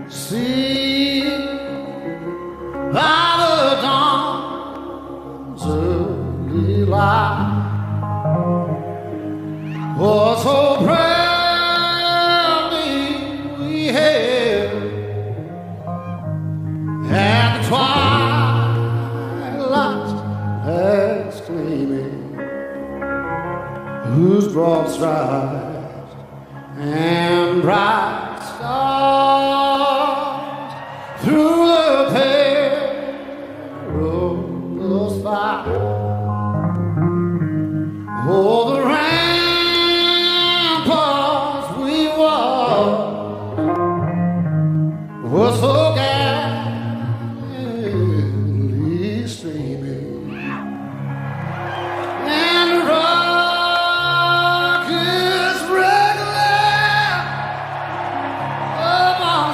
See by the dawn's early light, oh, so proudly we hailed, and the twilight has gleaming, whose broad stripes and bright stars through the perilous fight. Oh, the ramparts we walked were so gallantly streaming, and the rockets regular among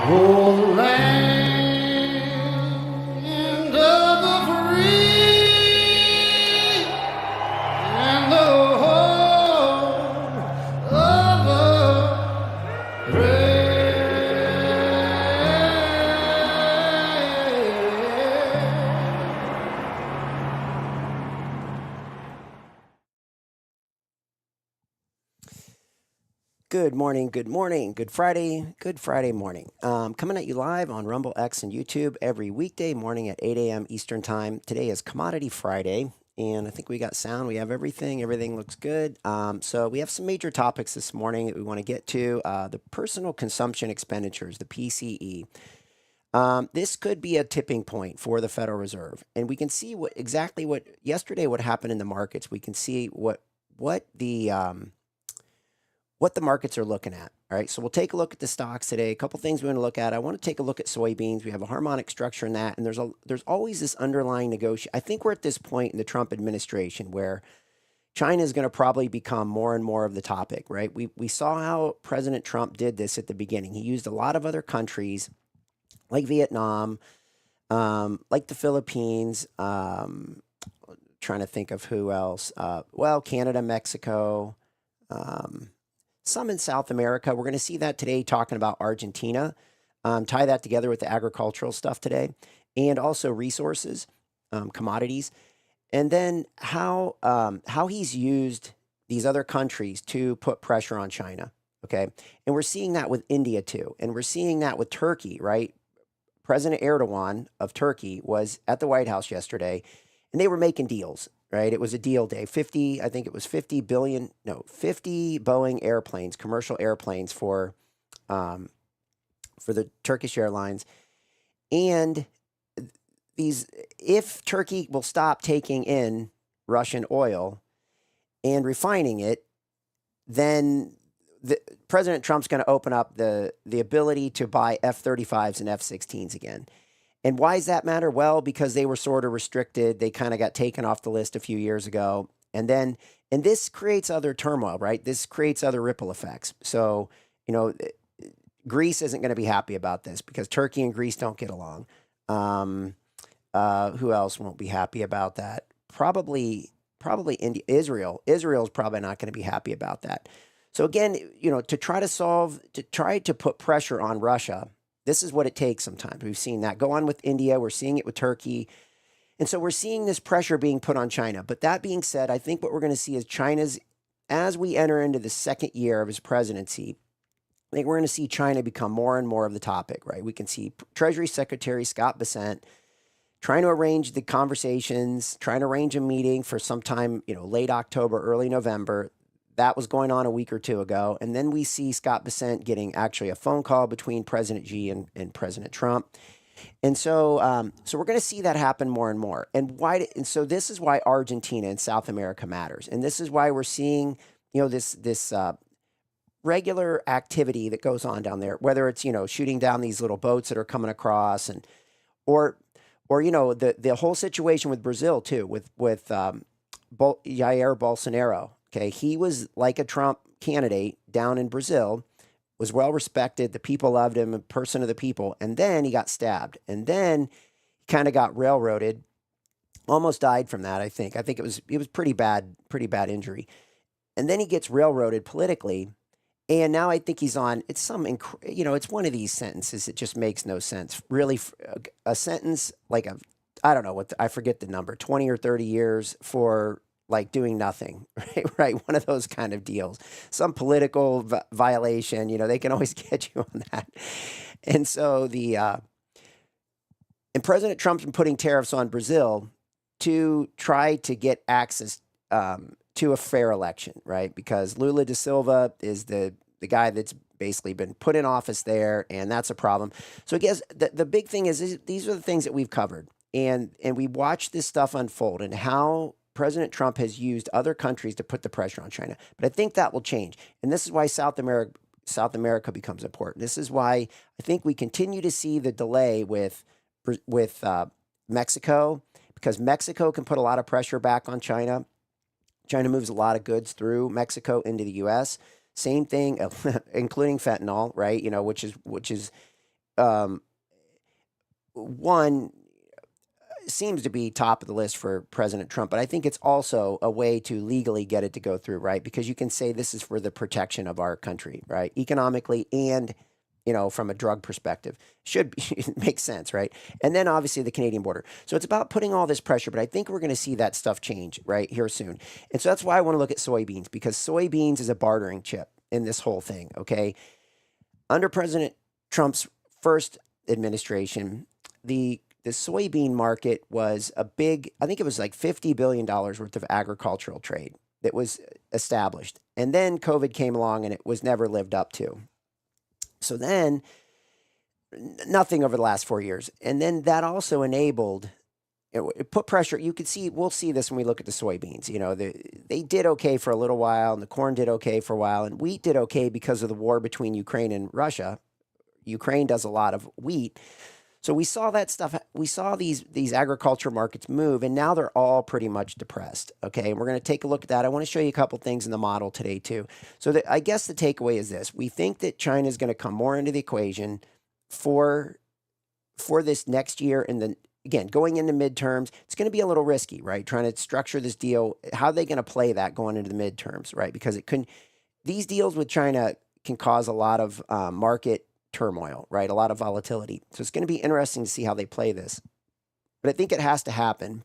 Oh, the land of the free and the home of the brave. Good morning, good Friday morning. Coming at you live on Rumble X and YouTube every weekday morning at 8 a.m. Eastern Time. Today is Commodity Friday, and I think we got sound. We have everything. Everything looks good. So we have some major topics this morning that we want to get to. The personal consumption expenditures, the PCE. This could be a tipping point for the Federal Reserve, and we can see what yesterday what happened in the markets. We can see what the markets are looking at. All right, so we'll take a look at the stocks today. A couple things we want to look at. I want to take a look at soybeans. We have a harmonic structure in that, and there's always this underlying negotiation. I think we're at this point in the Trump administration where China is going to probably become more and more of the topic, right? We saw how President Trump did this at the beginning. He used a lot of other countries like Vietnam, like the Philippines. Trying to think of who else. Canada, Mexico. Some in South America. We're going to see that today talking about Argentina. Tie that together with the agricultural stuff today and also resources, commodities. And then how he's used these other countries to put pressure on China, okay? And we're seeing that with India too. And we're seeing that with Turkey, right? President Erdogan of Turkey was at the White House yesterday, and they were making deals. Right, it was a deal day. 50 Boeing airplanes, commercial airplanes for the Turkish Airlines, and if Turkey will stop taking in Russian oil and refining it, then President Trump's going to open up the ability to buy F-35s and F-16s again. And why does that matter? Well, because they were sort of restricted. They kind of got taken off the list a few years ago. And this creates other turmoil, right? This creates other ripple effects. So, Greece isn't going to be happy about this because Turkey and Greece don't get along. Who else won't be happy about that? Probably India, Israel. Israel's probably not going to be happy about that. So again, to try to put pressure on Russia, this is what it takes sometimes. We've seen that go on with India. We're seeing it with Turkey. And so we're seeing this pressure being put on China. But that being said, I think what we're going to see is as we enter into the second year of his presidency, I think we're going to see China become more and more of the topic, right? We can see Treasury Secretary Scott Bessent trying to arrange the conversations, trying to arrange a meeting for sometime, late October, early November. That was going on a week or two ago. And then we see Scott Bessent getting actually a phone call between President Xi and President Trump. And so we're going to see that happen more and more. And so this is why Argentina and South America matters. And this is why we're seeing, this regular activity that goes on down there, whether it's, shooting down these little boats that are coming across or the whole situation with Brazil too, with Jair Bolsonaro. Okay, he was like a Trump candidate down in Brazil, was well respected. The people loved him, a person of the people. And then he got stabbed. And then he kind of got railroaded, almost died from that, I think. I think it was pretty bad injury. And then he gets railroaded politically. And now I think he's on, it's one of these sentences that just makes no sense. Really, a sentence like I don't know I forget the number, 20 or 30 years for like doing nothing, right? One of those kind of deals, some political violation, they can always get you on that. And so and President Trump's been putting tariffs on Brazil to try to get access to a fair election, right? Because Lula da Silva is the guy that's basically been put in office there, and that's a problem. So I guess the big thing is these are the things that we've covered, and we watched this stuff unfold and how President Trump has used other countries to put the pressure on China. But I think that will change. And this is why South America becomes important. This is why I think we continue to see the delay with Mexico, because Mexico can put a lot of pressure back on China. China moves a lot of goods through Mexico into the U.S. Same thing, including fentanyl, right? Which is um, one seems to be top of the list for President Trump, but I think it's also a way to legally get it to go through, right? Because you can say this is for the protection of our country, right? Economically and from a drug perspective, should make sense, right? And then obviously the Canadian border. So it's about putting all this pressure, but I think we're going to see that stuff change right here soon. And so that's why I want to look at soybeans, because soybeans is a bartering chip in this whole thing, okay? Under President Trump's first administration, the soybean market was a big, I think it was like $50 billion worth of agricultural trade that was established. And then COVID came along and it was never lived up to. So then nothing over the last 4 years. And then that also enabled, it put pressure. You could see, we'll see this when we look at the soybeans. They did okay for a little while, and the corn did okay for a while, and wheat did okay because of the war between Ukraine and Russia. Ukraine does a lot of wheat. So we saw that stuff. We saw these agriculture markets move, and now they're all pretty much depressed. Okay, and we're going to take a look at that. I want to show you a couple things in the model today too. So I guess the takeaway is this: we think that China is going to come more into the equation for this next year, and then again going into midterms. It's going to be a little risky, right? Trying to structure this deal. How are they going to play that going into the midterms, right? Because these deals with China can cause a lot of market turmoil, right? A lot of volatility. So it's going to be interesting to see how they play this. But I think it has to happen.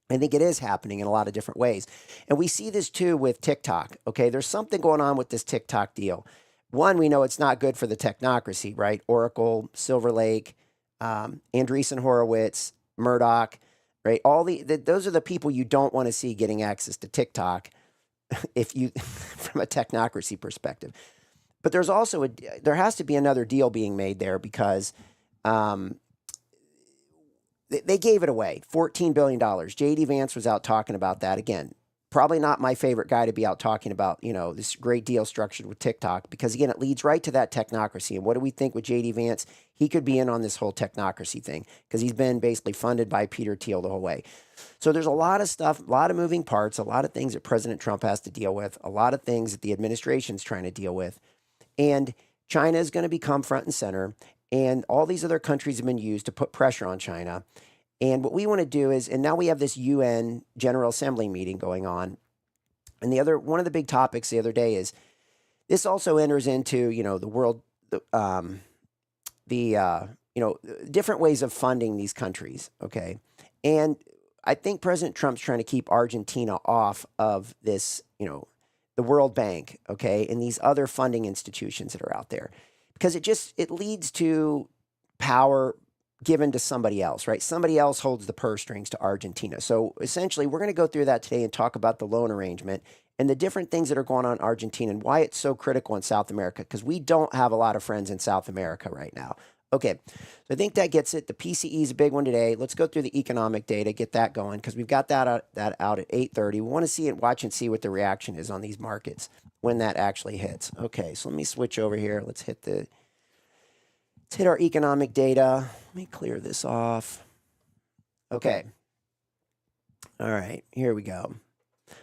I think it is happening in a lot of different ways. And we see this too with TikTok. Okay, there's something going on with this TikTok deal. One, we know it's not good for the technocracy, right? Oracle, Silver Lake, Andreessen Horowitz, Murdoch, right? Those are the people you don't want to see getting access to TikTok if you from a technocracy perspective. But there's also there has to be another deal being made there, because they gave it away, $14 billion. J.D. Vance was out talking about that. Again, probably not my favorite guy to be out talking about, this great deal structured with TikTok, because again, it leads right to that technocracy. And what do we think with J.D. Vance? He could be in on this whole technocracy thing, because he's been basically funded by Peter Thiel the whole way. So there's a lot of stuff, a lot of moving parts, a lot of things that President Trump has to deal with, a lot of things that the administration's trying to deal with. And China is going to become front and center. And all these other countries have been used to put pressure on China. And what we want to do is, and now we have this UN General Assembly meeting going on. And one of the big topics the other day is this also enters into, the world, different ways of funding these countries. Okay. And I think President Trump's trying to keep Argentina off of this, the World Bank, okay, and these other funding institutions that are out there, because it leads to power given to somebody else, right? Somebody else holds the purse strings to Argentina. So essentially, we're going to go through that today and talk about the loan arrangement and the different things that are going on in Argentina and why it's so critical in South America, because we don't have a lot of friends in South America right now. Okay, so I think that gets it. The PCE is a big one today. Let's go through the economic data, get that going, because we've got that out at 8:30. We want to see it, watch and see what the reaction is on these markets when that actually hits. Okay, so let me switch over here. Let's hit our economic data. Let me clear this off. Okay. All right, here we go.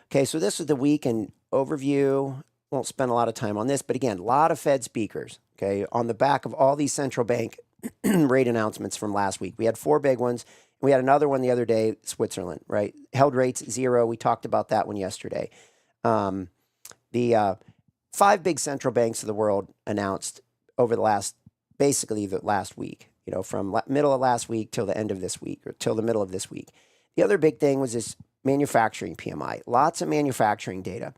Okay, so this is the week in overview. Won't spend a lot of time on this, but again, a lot of Fed speakers, okay, on the back of all these central bank rate announcements from last week. We had 4 big ones. We had another one the other day, Switzerland, right? Held rates at 0. We talked about that one yesterday. The 5 big central banks of the world announced over the last week, from middle of last week till the end of this week, or till the middle of this week. The other big thing was this manufacturing PMI. Lots of manufacturing data.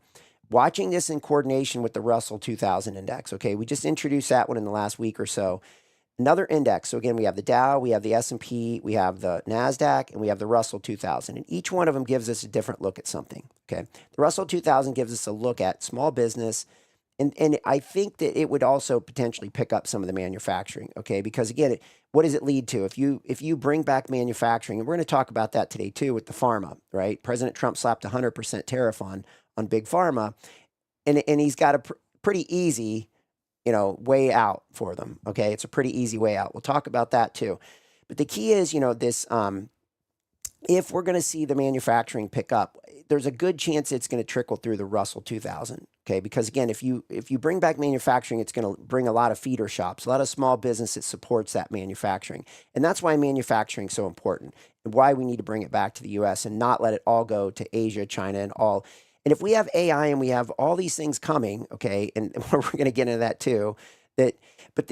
Watching this in coordination with the Russell 2000 index. Okay, we just introduced that one in the last week or so. Another index. So again, we have the Dow, we have the S&P, we have the NASDAQ, and we have the Russell 2000. And each one of them gives us a different look at something. Okay, the Russell 2000 gives us a look at small business. And I think that it would also potentially pick up some of the manufacturing, okay? Because again, what does it lead to? If you bring back manufacturing, and we're going to talk about that today too with the pharma, right? President Trump slapped 100% tariff on big pharma, and he's got a pretty easy, way out for them, okay? It's a pretty easy way out. We'll talk about that too. But the key is, this, if we're going to see the manufacturing pick up, there's a good chance it's going to trickle through the Russell 2000, Okay, because again, if you bring back manufacturing, it's going to bring a lot of feeder shops, a lot of small business that supports that manufacturing, and that's why manufacturing is so important, and why we need to bring it back to the U.S. and not let it all go to Asia, China, and all. And if we have AI and we have all these things coming, okay, and we're going to get into that too, that but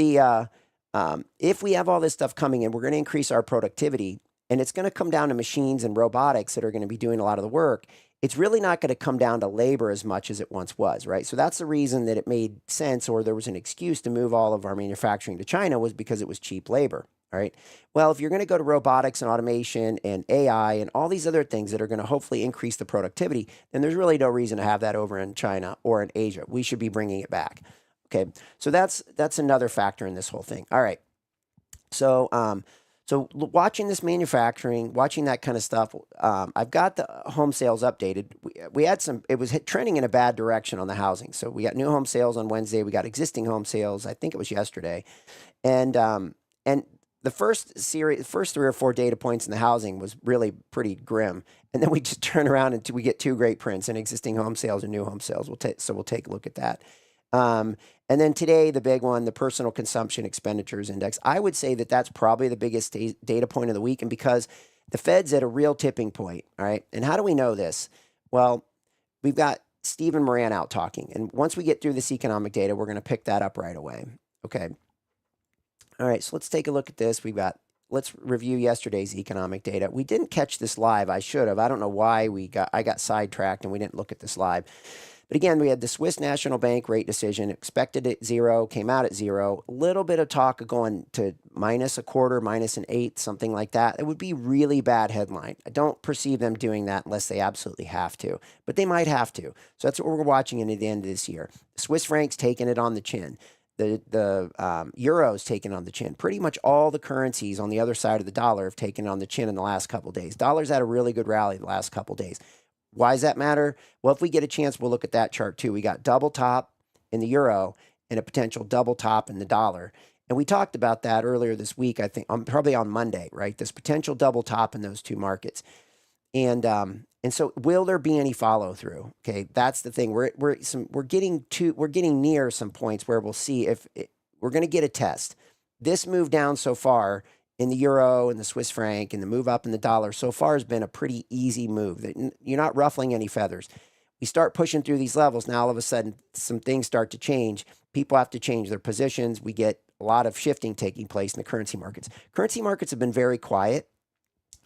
if we have all this stuff coming in, we're going to increase our productivity, and it's going to come down to machines and robotics that are going to be doing a lot of the work. It's really not going to come down to labor as much as it once was, right? So that's the reason that it made sense, or there was an excuse to move all of our manufacturing to China, was because it was cheap labor, all right? Well, if you're going to go to robotics and automation and AI and all these other things that are going to hopefully increase the productivity, then there's really no reason to have that over in China or in Asia. We should be bringing it back. Okay, so that's another factor in this whole thing. All right, so watching this manufacturing, watching that kind of stuff, I've got the home sales updated. We had some, it was trending in a bad direction on the housing. So we got new home sales on Wednesday. We got existing home sales. I think it was yesterday, and the first 3 or 4 data points in the housing was really pretty grim. And then we just turn around and we get 2 great prints in existing home sales and new home sales. We'll take a look at that. And then today, the big one, the personal consumption expenditures index. I would say that that's probably the biggest data point of the week. And because the Fed's at a real tipping point, all right? And how do we know this? Well, we've got Stephen Moran out talking. And once we get through this economic data, we're going to pick that up right away. Okay. All right, so let's take a look at this. Let's review yesterday's economic data. We didn't catch this live. I should have. I don't know why I got sidetracked and we didn't look at this live. But again, we had the Swiss National Bank rate decision, expected at 0, came out at 0. A little bit of talk of going to -0.25, -1/8, something like that. It would be really bad headline. I don't perceive them doing that unless they absolutely have to, but they might have to. So that's what we're watching into the end of this year. The Swiss franc's taking it on the chin. The euro's taken on the chin. Pretty much all the currencies on the other side of the dollar have taken on the chin in the last couple of days. Dollar's had a really good rally the last couple of days. Why does that matter? Well, if we get a chance, we'll look at that chart too. We got double top in the euro and a potential double top in the dollar. And we talked about that earlier this week, I think, probably on Monday, right? This potential double top in those 2 markets. And so will there be any follow through? Okay, that's the thing. We're getting near some points where we'll see if we're going to get a test. This move down so far in the euro and the Swiss franc and the move up in the dollar so far has been a pretty easy move. You're not ruffling any feathers. We start pushing through these levels. Now, all of a sudden, some things start to change. People have to change their positions. We get a lot of shifting taking place in the currency markets. Currency markets have been very quiet.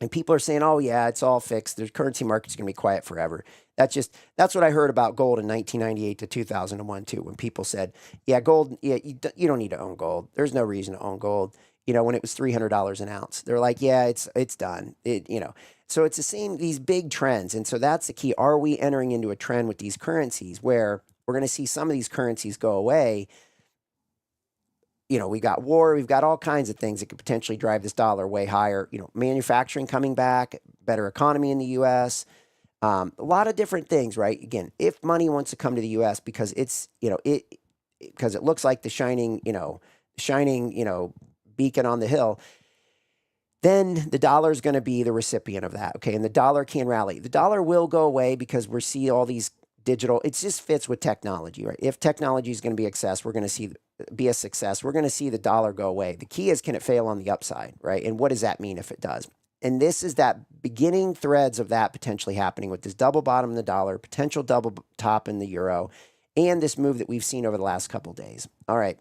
And people are saying, oh, yeah, it's all fixed. The currency market's going to be quiet forever. That's what I heard about gold in 1998 to 2001, too, when people said, yeah, gold, yeah, you don't need to own gold. There's no reason to own gold. When it was $300 an ounce. They're like, yeah, it's done. So it's the same, these big trends. And so that's the key. Are we entering into a trend with these currencies where we're going to see some of these currencies go away? We got war, we've got all kinds of things that could potentially drive this dollar way higher. Manufacturing coming back, better economy in the U.S., a lot of different things, right? Again, if money wants to come to the U.S. because it's, because it looks like the shining, beacon on the hill, then the dollar is going to be the recipient of that. Okay. And the dollar can rally. The dollar will go away because we see all these digital, it just fits with technology, right? If technology is going to be be a success, we're going to see the dollar go away. The key is, can it fail on the upside, right? And what does that mean if it does? And this is that beginning threads of that potentially happening with this double bottom in the dollar, potential double top in the euro, and this move that we've seen over the last couple of days. All right.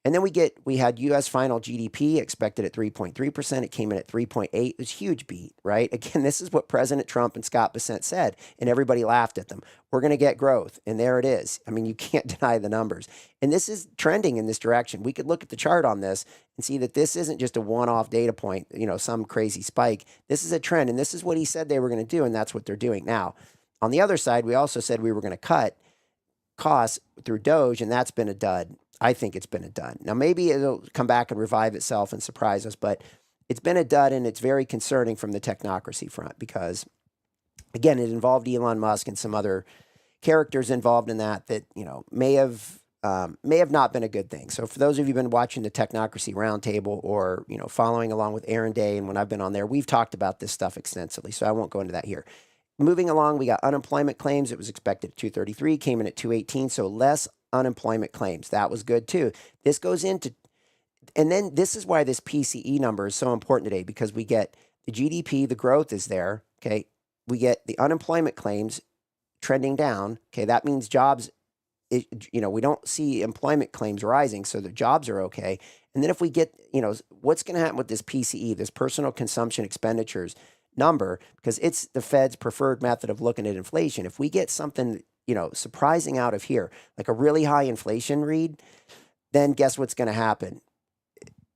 And then we had U.S. final GDP expected at 3.3%. It came in at 3.8. It was a huge beat, right? Again, this is what President Trump and Scott Bessent said, and everybody laughed at them. We're going to get growth, and there it is. I mean, you can't deny the numbers. And this is trending in this direction. We could look at the chart on this and see that this isn't just a one-off data point, some crazy spike. This is a trend, and this is what he said they were going to do, and that's what they're doing now. On the other side, we also said we were going to cut costs through Doge, and that's been a dud. I think it's been a dud. Now, maybe it'll come back and revive itself and surprise us, but it's been a dud, and it's very concerning from the technocracy front because, again, it involved Elon Musk and some other characters involved in that may have not been a good thing. So for those of you who've been watching the Technocracy Roundtable or, following along with Aaron Day and when I've been on there, we've talked about this stuff extensively, so I won't go into that here. moving along, we got unemployment claims. It was expected at 233, came in at 218, so less unemployment claims. That was good too. This goes into, and then this is why this PCE number is so important today, because we get the GDP, the growth is there, okay? We get the unemployment claims trending down, okay? That means jobs, we don't see employment claims rising, so the jobs are okay. And then if we get, what's going to happen with this PCE, this personal consumption expenditures number, because it's the Fed's preferred method of looking at inflation. If we get something, surprising out of here, like a really high inflation read, then guess what's going to happen?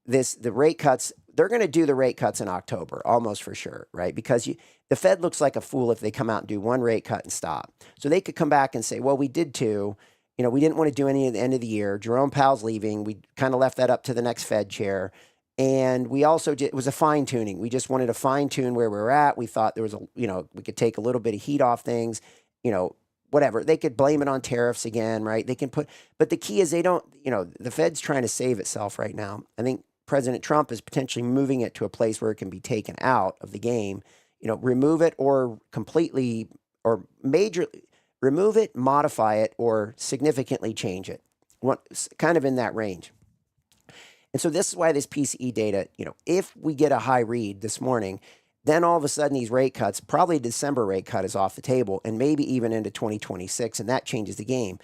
The rate cuts, they're going to do the rate cuts in October, almost for sure, right? Because the Fed looks like a fool if they come out and do one rate cut and stop. So they could come back and say, well, we did two. We didn't want to do any at the end of the year. Jerome Powell's leaving. We kind of left that up to the next Fed chair. And we also did, it was a fine tuning. We just wanted to fine tune where we were at. We thought there was we could take a little bit of heat off things, whatever. They could blame it on tariffs again, right? They can but the key is they don't, the Fed's trying to save itself right now. I think President Trump is potentially moving it to a place where it can be taken out of the game, remove it or completely or majorly remove it, modify it, or significantly change it. Kind of in that range. And so this is why this PCE data, if we get a high read this morning, then all of a sudden these rate cuts, probably a December rate cut is off the table, and maybe even into 2026, and that changes the game.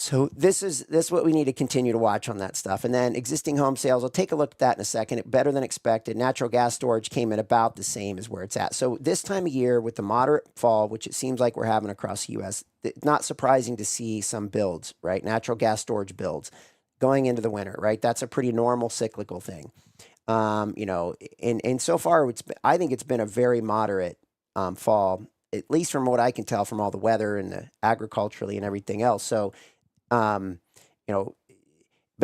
So this is what we need to continue to watch on that stuff. And then existing home sales, I'll take a look at that in a second. Better than expected. Natural gas storage came in about the same as where it's at. So this time of year with the moderate fall, which it seems like we're having across the U.S., it's not surprising to see some builds, right? Natural gas storage builds going into the winter, right? That's a pretty normal cyclical thing. And so far, I think it's been a very moderate fall, at least from what I can tell from all the weather and the agriculturally and everything else. So, but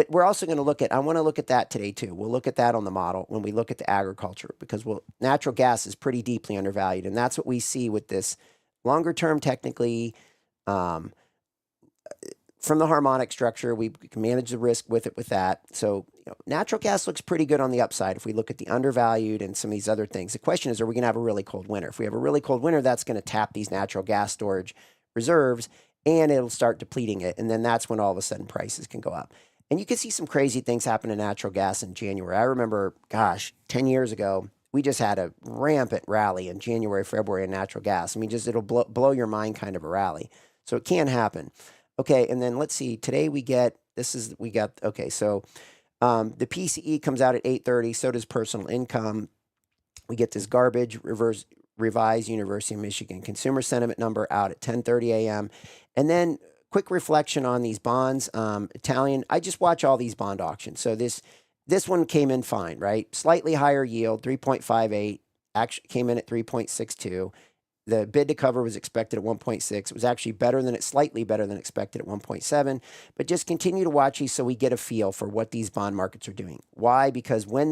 we're also going to I want to look at that today too. We'll look at that on the model when we look at the agriculture, because natural gas is pretty deeply undervalued. And that's what we see with this longer term, technically, from the harmonic structure, we can manage the risk with that. So natural gas looks pretty good on the upside if we look at the undervalued and some of these other things. The question is, are we going to have a really cold winter? If we have a really cold winter, that's going to tap these natural gas storage reserves, and it'll start depleting it. And then that's when all of a sudden prices can go up. And you can see some crazy things happen to natural gas in January. I remember, 10 years ago, we just had a rampant rally in January, February in natural gas. I mean, it'll blow your mind kind of a rally. So it can happen. Okay, and then let's see. Today so the PCE comes out at 8:30. So does personal income. We get this garbage revised University of Michigan consumer sentiment number out at 10:30 a.m. And then quick reflection on these bonds. Italian, I just watch all these bond auctions. So this one came in fine, right? Slightly higher yield, 3.58, actually came in at 3.62. The bid to cover was expected at 1.6. It was actually slightly better than expected at 1.7. But just continue to watch these so we get a feel for what these bond markets are doing. Why? Because when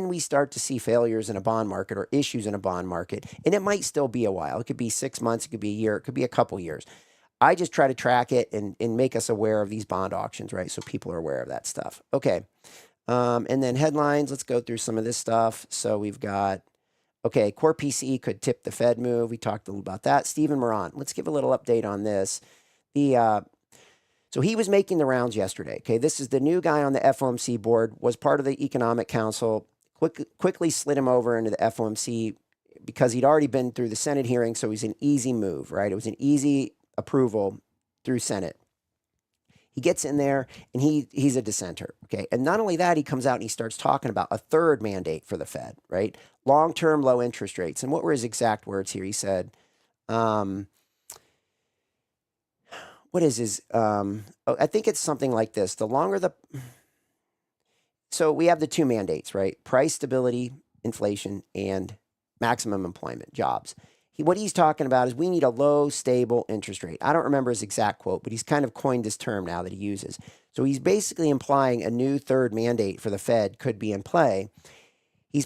we start to see failures in a bond market or issues in a bond market, and it might still be a while. It could be 6 months. It could be a year. It could be a couple years. I just try to track it and make us aware of these bond auctions, right? So people are aware of that stuff. Okay. And then headlines. Let's go through some of this stuff. So we've got... Okay, core PCE could tip the Fed move. We talked a little about that. Stephen Moran, let's give a little update on this. So he was making the rounds yesterday. Okay, this is the new guy on the FOMC board, was part of the Economic Council, quickly slid him over into the FOMC because he'd already been through the Senate hearing, so it was an easy move, right? It was an easy approval through Senate. He gets in there, and he's a dissenter, okay? And not only that, he comes out and he starts talking about a third mandate for the Fed, right? Long-term low interest rates. And what were his exact words here? He said, what is his, I think it's something like this. So we have the two mandates, right? Price stability, inflation, and maximum employment, jobs. What he's talking about is we need a low, stable interest rate. I don't remember his exact quote, but he's kind of coined this term now that he uses. So he's basically implying a new third mandate for the Fed could be in play. He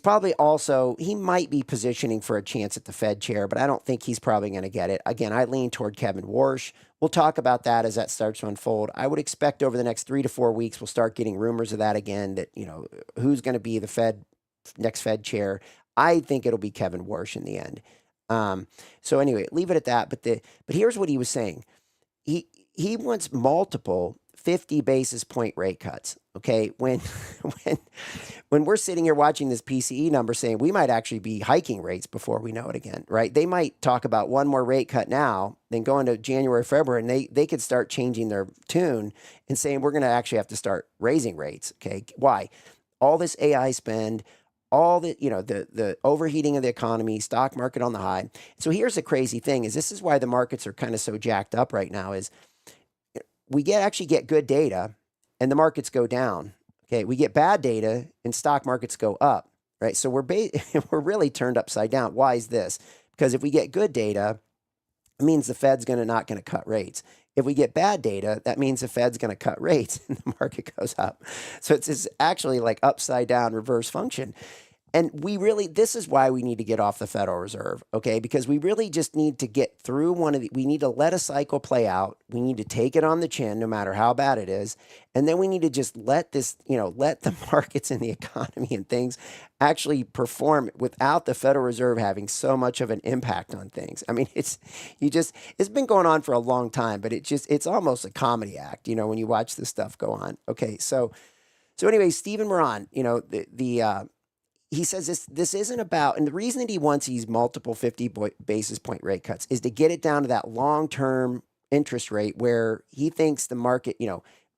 might be positioning for a chance at the Fed chair, but I don't think he's probably going to get it. Again, I lean toward Kevin Warsh. We'll talk about that as that starts to unfold. I would expect over the next 3 to 4 weeks, we'll start getting rumors of that again, that, who's going to be the next Fed chair. I think it'll be Kevin Warsh in the end. So anyway, leave it at that. But here's what he was saying. He wants multiple 50 basis point rate cuts. Okay, when when we're sitting here watching this PCE number saying we might actually be hiking rates before we know it again, right? They might talk about one more rate cut now, then go into January, February, and they could start changing their tune and saying we're going to actually have to start raising rates. Okay, why? All this AI spend, all the the overheating of the economy, stock market on the high. So here's the crazy thing: is this is why the markets are kind of so jacked up right now. Is we actually get good data, and the markets go down. Okay, we get bad data, and stock markets go up. Right, so we're we're really turned upside down. Why is this? Because if we get good data, it means the Fed's not going to cut rates. If we get bad data, that means the Fed's going to cut rates and the market goes up. So it's actually like upside down reverse function. And this is why we need to get off the Federal Reserve, okay? Because we really just need to get through we need to let a cycle play out. We need to take it on the chin, no matter how bad it is. And then we need to just let let the markets and the economy and things actually perform without the Federal Reserve having so much of an impact on things. I mean, it's been going on for a long time, but it's almost a comedy act, when you watch this stuff go on. Okay, so anyway, Stephen Moran, he says this isn't about, and the reason that he wants these multiple 50 basis point rate cuts is to get it down to that long-term interest rate where he thinks the market,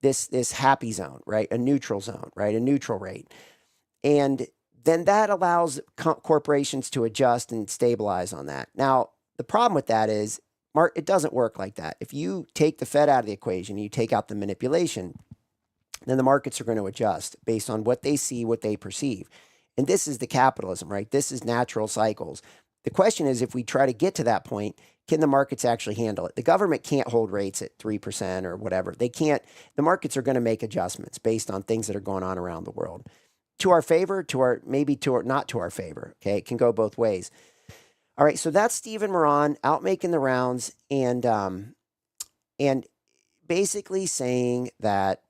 this happy zone, right? A neutral zone, right? A neutral rate. And then that allows corporations to adjust and stabilize on that. Now, the problem with that is it doesn't work like that. If you take the Fed out of the equation, you take out the manipulation, then the markets are going to adjust based on what they see, what they perceive. And this is the capitalism, right? This is natural cycles. The question is, if we try to get to that point, can the markets actually handle it? The government can't hold rates at 3% or whatever. They can't. The markets are going to make adjustments based on things that are going on around the world. To our favor, not to our favor. Okay, it can go both ways. All right, so that's Stephen Moran out making the rounds and basically saying that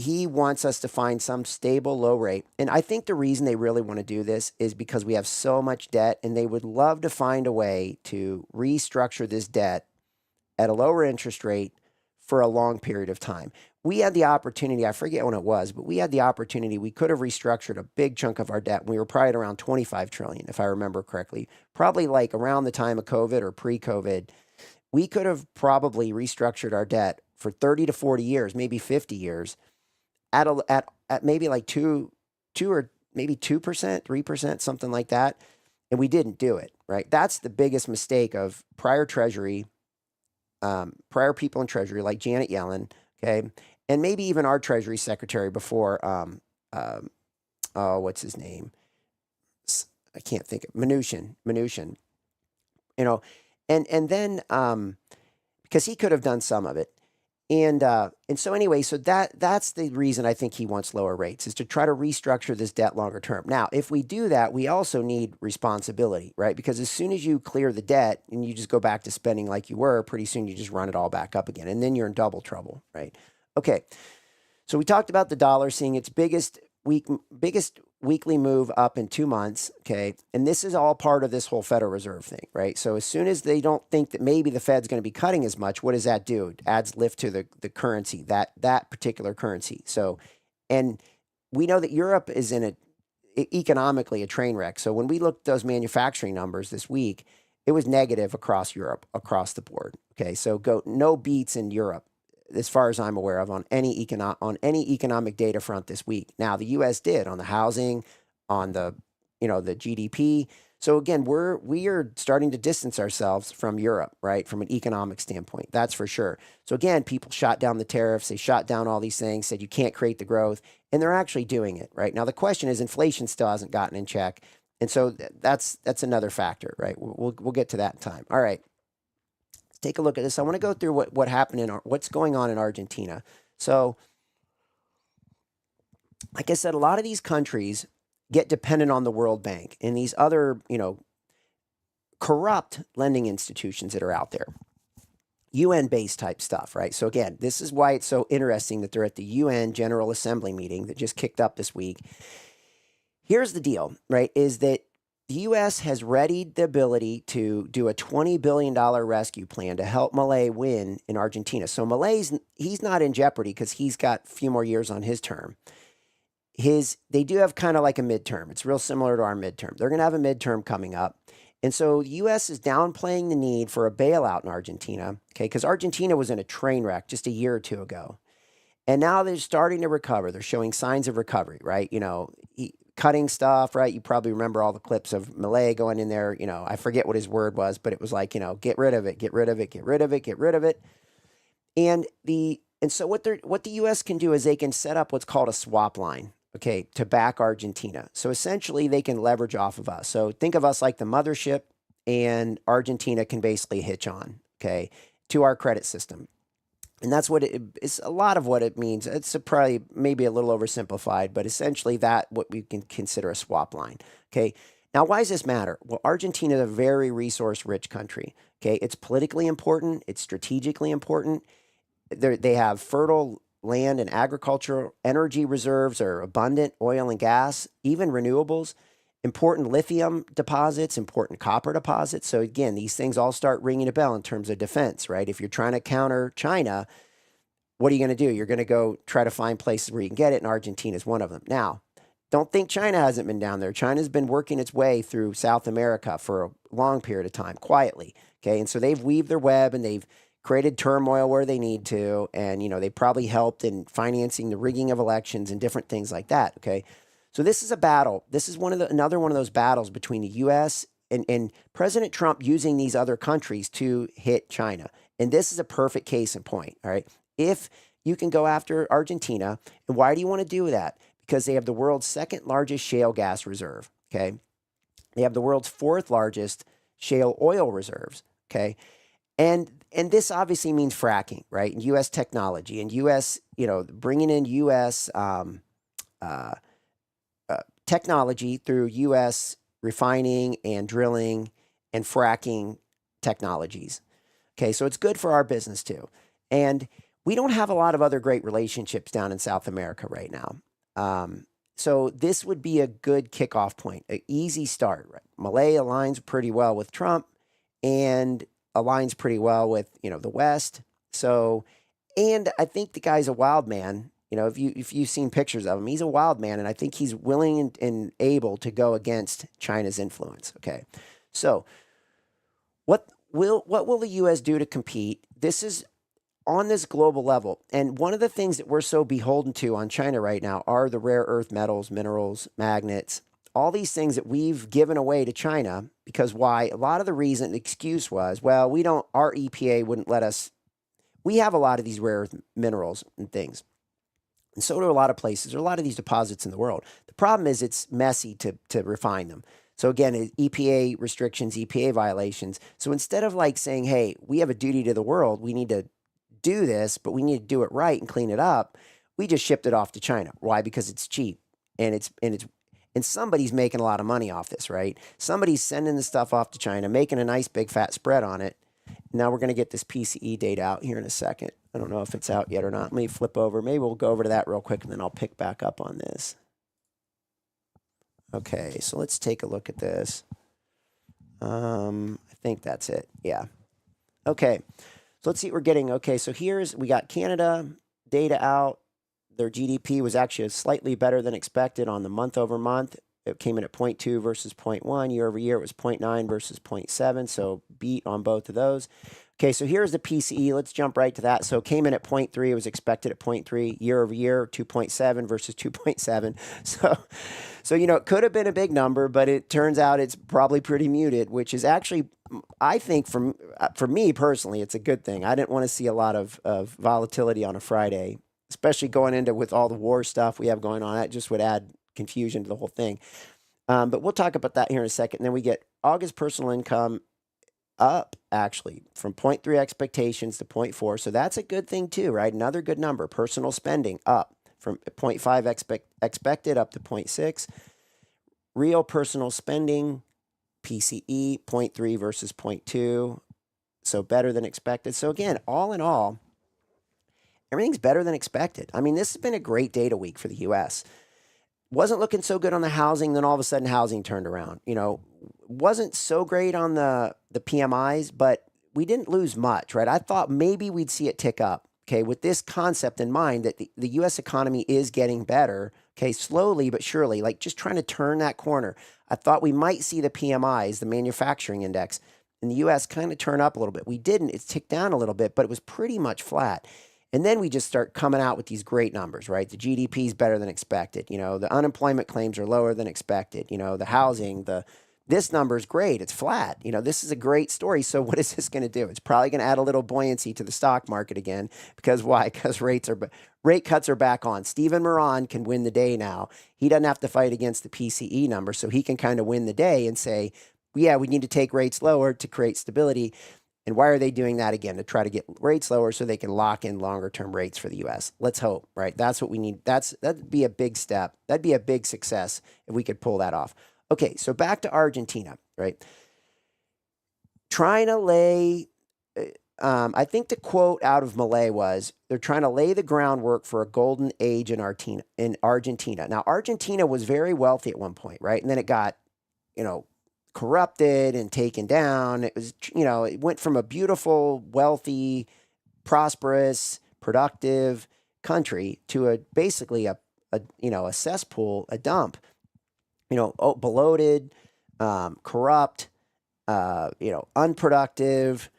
he wants us to find some stable low rate. And I think the reason they really want to do this is because we have so much debt and they would love to find a way to restructure this debt at a lower interest rate for a long period of time. We had the opportunity, I forget when it was, but we had the opportunity, we could have restructured a big chunk of our debt. We were probably at around 25 trillion, if I remember correctly, probably like around the time of COVID or pre-COVID. We could have probably restructured our debt for 30 to 40 years, maybe 50 years, at maybe like 2 or maybe 2%, 3%, something like that. And we didn't do it, right? That's the biggest mistake of prior Treasury, prior people in Treasury like Janet Yellen, okay? And maybe even our Treasury Secretary before, what's his name? I can't think of Mnuchin, and then because he could have done some of it. And so anyway, so that's the reason I think he wants lower rates, is to try to restructure this debt longer term. Now, if we do that, we also need responsibility, right? Because as soon as you clear the debt and you just go back to spending like you were, pretty soon you just run it all back up again. And then you're in double trouble, right? Okay. So we talked about the dollar seeing its biggest weekly move up in 2 months, okay? And this is all part of this whole Federal Reserve thing, right? So as soon as they don't think that maybe the Fed's going to be cutting as much, what does that do? It adds lift to the currency, that particular currency. So, and we know that Europe is economically a train wreck. So when we looked at those manufacturing numbers this week, it was negative across Europe, across the board, okay? So no beats in Europe, as far as I'm aware of, on any economic data front this week. Now, the U.S. did on the housing, on the the GDP. So again, we are starting to distance ourselves from Europe, right, from an economic standpoint. That's for sure. So again, people shot down the tariffs, they shot down all these things, said you can't create the growth, and they're actually doing it, right? Now the question is, inflation still hasn't gotten in check, and so that's another factor, right? We'll get to that in time. All right. Take a look at this. I want to go through what happened what's going on in Argentina. So, like I said, a lot of these countries get dependent on the World Bank and these other, corrupt lending institutions that are out there. UN-based type stuff, right? So again, this is why it's so interesting that they're at the UN General Assembly meeting that just kicked up this week. Here's the deal, right, is that the U.S. has readied the ability to do a $20 billion rescue plan to help Milei win in Argentina. So he's not in jeopardy because he's got a few more years on his term. They do have kind of like a midterm. It's real similar to our midterm. They're going to have a midterm coming up. And so the U.S. is downplaying the need for a bailout in Argentina, okay, because Argentina was in a train wreck just a year or two ago. And now they're starting to recover. They're showing signs of recovery, right? Cutting stuff, right? You probably remember all the clips of Milei going in there. I forget what his word was, but it was like, get rid of it, get rid of it, get rid of it, get rid of it. And so what the U.S. can do is they can set up what's called a swap line, okay, to back Argentina. So essentially they can leverage off of us. So think of us like the mothership, and Argentina can basically hitch on, okay, to our credit system. And that's what it's a lot of what it means. It's probably maybe a little oversimplified, but essentially what we can consider a swap line. Okay. Now, why does this matter? Well, Argentina is a very resource rich country. Okay. It's politically important. It's strategically important. They have fertile land and agricultural energy reserves are abundant, oil and gas, even renewables, important lithium deposits, important copper deposits. So again, these things all start ringing a bell in terms of defense, right? If you're trying to counter China, what are you going to do? You're going to go try to find places where you can get it, and Argentina is one of them. Now, don't think China hasn't been down there. China's been working its way through South America for a long period of time, quietly, okay? And so they've weaved their web, and they've created turmoil where they need to, and, they probably helped in financing the rigging of elections and different things like that, okay? So this is a battle. This is another one of those battles between the U.S. and President Trump using these other countries to hit China. And this is a perfect case in point, all right? If you can go after Argentina, and why do you want to do that? Because they have the world's second largest shale gas reserve, okay? They have the world's fourth largest shale oil reserves, okay? And this obviously means fracking, right? And U.S. technology and U.S., bringing in U.S. Technology through U.S. refining and drilling and fracking technologies. Okay, so it's good for our business too. And we don't have a lot of other great relationships down in South America right now. So this would be a good kickoff point, an easy start. Right? Milei aligns pretty well with Trump and aligns pretty well with, the West. So, and I think the guy's a wild man. If you've seen pictures of him, he's a wild man, and I think he's willing and able to go against China's influence. Okay, so what will the U.S. do to compete? This is on this global level, and one of the things that we're so beholden to on China right now are the rare earth metals, minerals, magnets, all these things that we've given away to China. Because why? A lot of the excuse was, well, our EPA wouldn't let us. We have a lot of these rare earth minerals and things. And so do a lot of places. There are a lot of these deposits in the world. The problem is it's messy to refine them. So again, EPA restrictions, EPA violations. So instead of like saying, hey, we have a duty to the world, we need to do this, but we need to do it right and clean it up, we just shipped it off to China. Why? Because it's cheap and somebody's making a lot of money off this, right? Somebody's sending the stuff off to China, making a nice big fat spread on it. Now we're going to get this PCE data out here in a second. I don't know if it's out yet or not. Let me flip over. Maybe we'll go over to that real quick, and then I'll pick back up on this. Okay, so let's take a look at this. I think that's it. Yeah. Okay, so let's see what we're getting. Okay, so we got Canada data out. Their GDP was actually slightly better than expected on the month over month. It came in at 0.2 versus 0.1. Year over year, it was 0.9 versus 0.7, so beat on both of those. Okay, so here's the PCE. Let's jump right to that. So it came in at 0.3. It was expected at 0.3. Year over year, 2.7 versus 2.7. So it could have been a big number, but it turns out it's probably pretty muted, which is actually, I think, for me personally, it's a good thing. I didn't want to see a lot of volatility on a Friday, especially going into with all the war stuff we have going on. That just would add confusion to the whole thing. But we'll talk about that here in a second. And then we get August personal income up, actually, from 0.3 expectations to 0.4. So that's a good thing too, right? Another good number. Personal spending up from 0.5 expected up to 0.6. Real personal spending, PCE, 0.3 versus 0.2. So better than expected. So again, all in all, everything's better than expected. I mean, this has been a great data week for the U.S. Wasn't looking so good on the housing. Then all of a sudden, housing turned around. Wasn't so great on the PMIs, but we didn't lose much, right? I thought maybe we'd see it tick up. Okay, with this concept in mind that the U.S. economy is getting better. Okay, slowly but surely, like just trying to turn that corner. I thought we might see the PMIs, the manufacturing index, in the U.S. kind of turn up a little bit. We didn't. It's ticked down a little bit, but it was pretty much flat. And then we just start coming out with these great numbers, right? The GDP is better than expected. The unemployment claims are lower than expected. The housing, this number is great. It's flat. This is a great story. So what is this going to do? It's probably going to add a little buoyancy to the stock market again. Because why? Because rate cuts are back on. Stephen Moran can win the day now. He doesn't have to fight against the PCE number, so he can kind of win the day and say, yeah, we need to take rates lower to create stability. And why are they doing that again? To try to get rates lower so they can lock in longer term rates for the U.S. Let's hope, right? That's what we need. That'd be a big step. That'd be a big success if we could pull that off. Okay, so back to Argentina, right? Trying to lay, I think the quote out of Milei was, they're trying to lay the groundwork for a golden age in Argentina. Now, Argentina was very wealthy at one point, right? And then it got, corrupted and taken down. It was, it went from a beautiful, wealthy, prosperous, productive country to basically a cesspool, a dump. Bloated, corrupt, unproductive,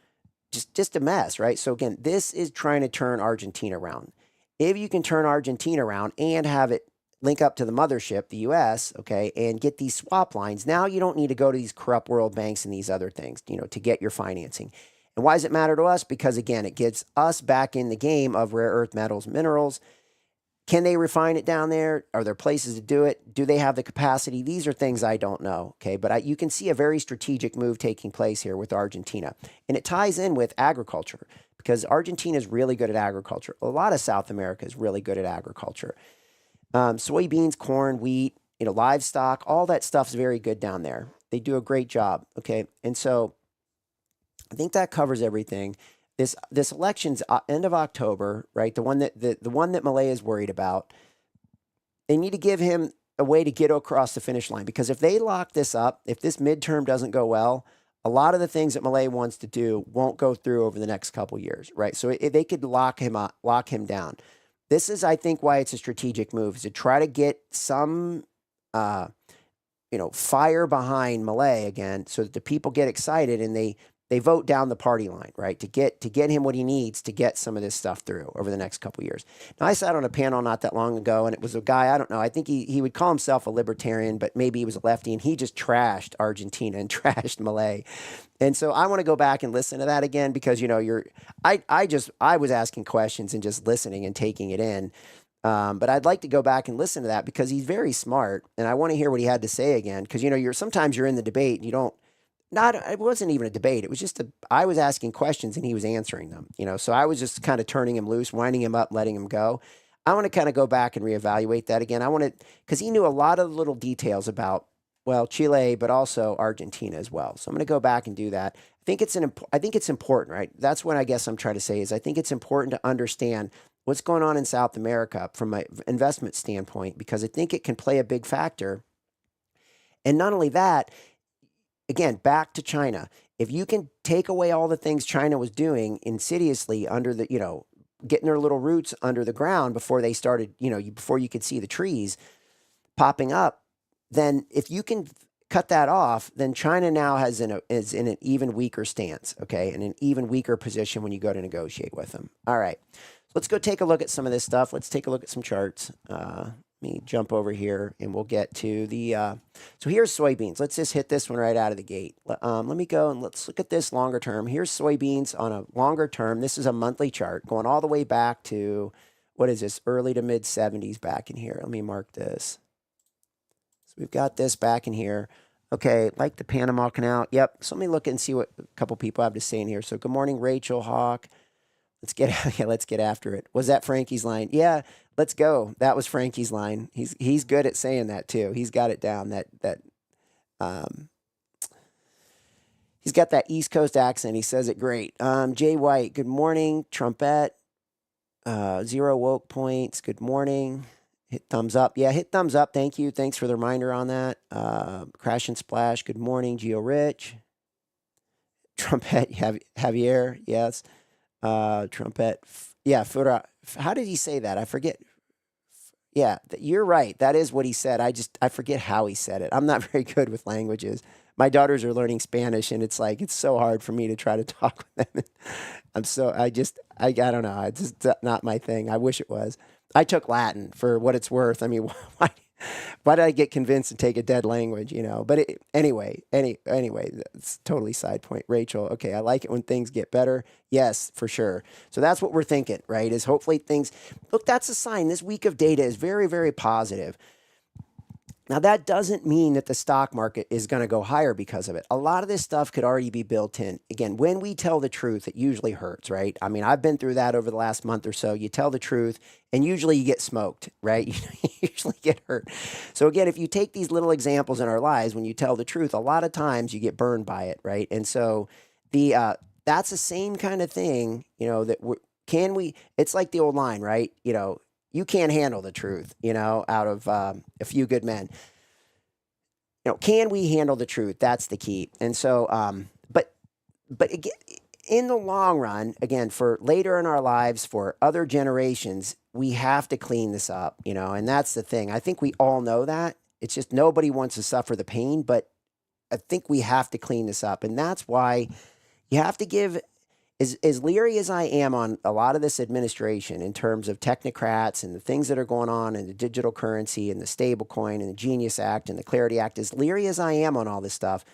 just a mess, right? So again, this is trying to turn Argentina around. If you can turn Argentina around and have it link up to the mothership, the U.S., okay, and get these swap lines, now you don't need to go to these corrupt world banks and these other things, to get your financing. And why does it matter to us? Because again, it gets us back in the game of rare earth metals, minerals. Can they refine it down there? Are there places to do it? Do they have the capacity? These are things I don't know, okay? But you can see a very strategic move taking place here with Argentina. And it ties in with agriculture because Argentina is really good at agriculture. A lot of South America is really good at agriculture. Soybeans, corn, wheat, livestock, all that stuff's very good down there. They do a great job, okay? And so I think that covers everything. This election's end of October, right? The one that Milei is worried about. They need to give him a way to get across the finish line because if they lock this up, if this midterm doesn't go well, a lot of the things that Milei wants to do won't go through over the next couple years, right? So they could lock him down. This is, I think, why it's a strategic move, is to try to get some, fire behind Milei again, so that the people get excited and they vote down the party line, right? To get him what he needs to get some of this stuff through over the next couple of years. Now, I sat on a panel not that long ago, and it was a guy, I don't know, I think he would call himself a libertarian, but maybe he was a lefty, and he just trashed Argentina and trashed Milei. And so I want to go back and listen to that again because, I was asking questions and just listening and taking it in. But I'd like to go back and listen to that because he's very smart, and I want to hear what he had to say again. Because, sometimes you're in the debate and you don't, it wasn't even a debate. It was just I was asking questions and he was answering them, so I was just kind of turning him loose, winding him up, letting him go. I want to kind of go back and reevaluate that again. Because he knew a lot of little details about, well, Chile, but also Argentina as well. So I'm going to go back and do that. I think it's important, right? That's what I guess I'm trying to say is I think it's important to understand what's going on in South America from an investment standpoint, because I think it can play a big factor. And not only that, again, back to China. If you can take away all the things China was doing insidiously under the, getting their little roots under the ground before they started, before you could see the trees popping up, then if you can cut that off, then China now is in an even weaker stance, okay, in an even weaker position when you go to negotiate with them. All right, let's go take a look at some of this stuff. Let's take a look at some charts. Let me jump over here and we'll get to the, so here's soybeans. Let's just hit this one right out of the gate. Let me go and let's look at this longer term. Here's soybeans on a longer term. This is a monthly chart going all the way back to, what is this, early to mid 70s back in here. Let me mark this. So we've got this back in here. Okay, like the Panama Canal. Yep, so let me look and see what a couple people have to say in here. So good morning, Rachel Hawk. Let's get after it. Was that Frankie's line? Yeah, let's go. That was Frankie's line. He's good at saying that too. He's got it down. He's got that East Coast accent. He says it great. Jay White, good morning. Trumpet, 0 woke points. Good morning. Hit thumbs up. Yeah, hit thumbs up. Thank you. Thanks for the reminder on that. Crash and Splash. Good morning, Geo Rich. Trumpet, Javier. Yes. Trumpet. Yeah, Fura. How did he say that? I forget. Yeah, you're right. That is what he said. I forget how he said it. I'm not very good with languages. My daughters are learning Spanish, and it's like it's so hard for me to try to talk with them. I don't know. It's just not my thing. I wish it was. I took Latin for what it's worth. I mean, why did I get convinced to take a dead language? But anyway, it's totally side point. Rachel, okay, I like it when things get better. Yes, for sure. So that's what we're thinking, right? Is hopefully things. Look, that's a sign. This week of data is very, very positive. Now, that doesn't mean that the stock market is going to go higher because of it. A lot of this stuff could already be built in. Again, when we tell the truth, it usually hurts, right? I mean, I've been through that over the last month or so. You tell the truth, and usually you get smoked, right? You usually get hurt. So again, if you take these little examples in our lives, when you tell the truth, a lot of times you get burned by it, right? And so that's the same kind of thing, it's like the old line, right? You can't handle the truth, out of a few good men. Can we handle the truth? That's the key. And so, but again, in the long run, again, for later in our lives, for other generations, we have to clean this up, and that's the thing. I think we all know that. It's just nobody wants to suffer the pain, but I think we have to clean this up. And that's why you have to give. As leery as I am on a lot of this administration in terms of technocrats and the things that are going on in the digital currency and the stable coin and the Genius Act and the Clarity Act, as leery as I am on all this stuff,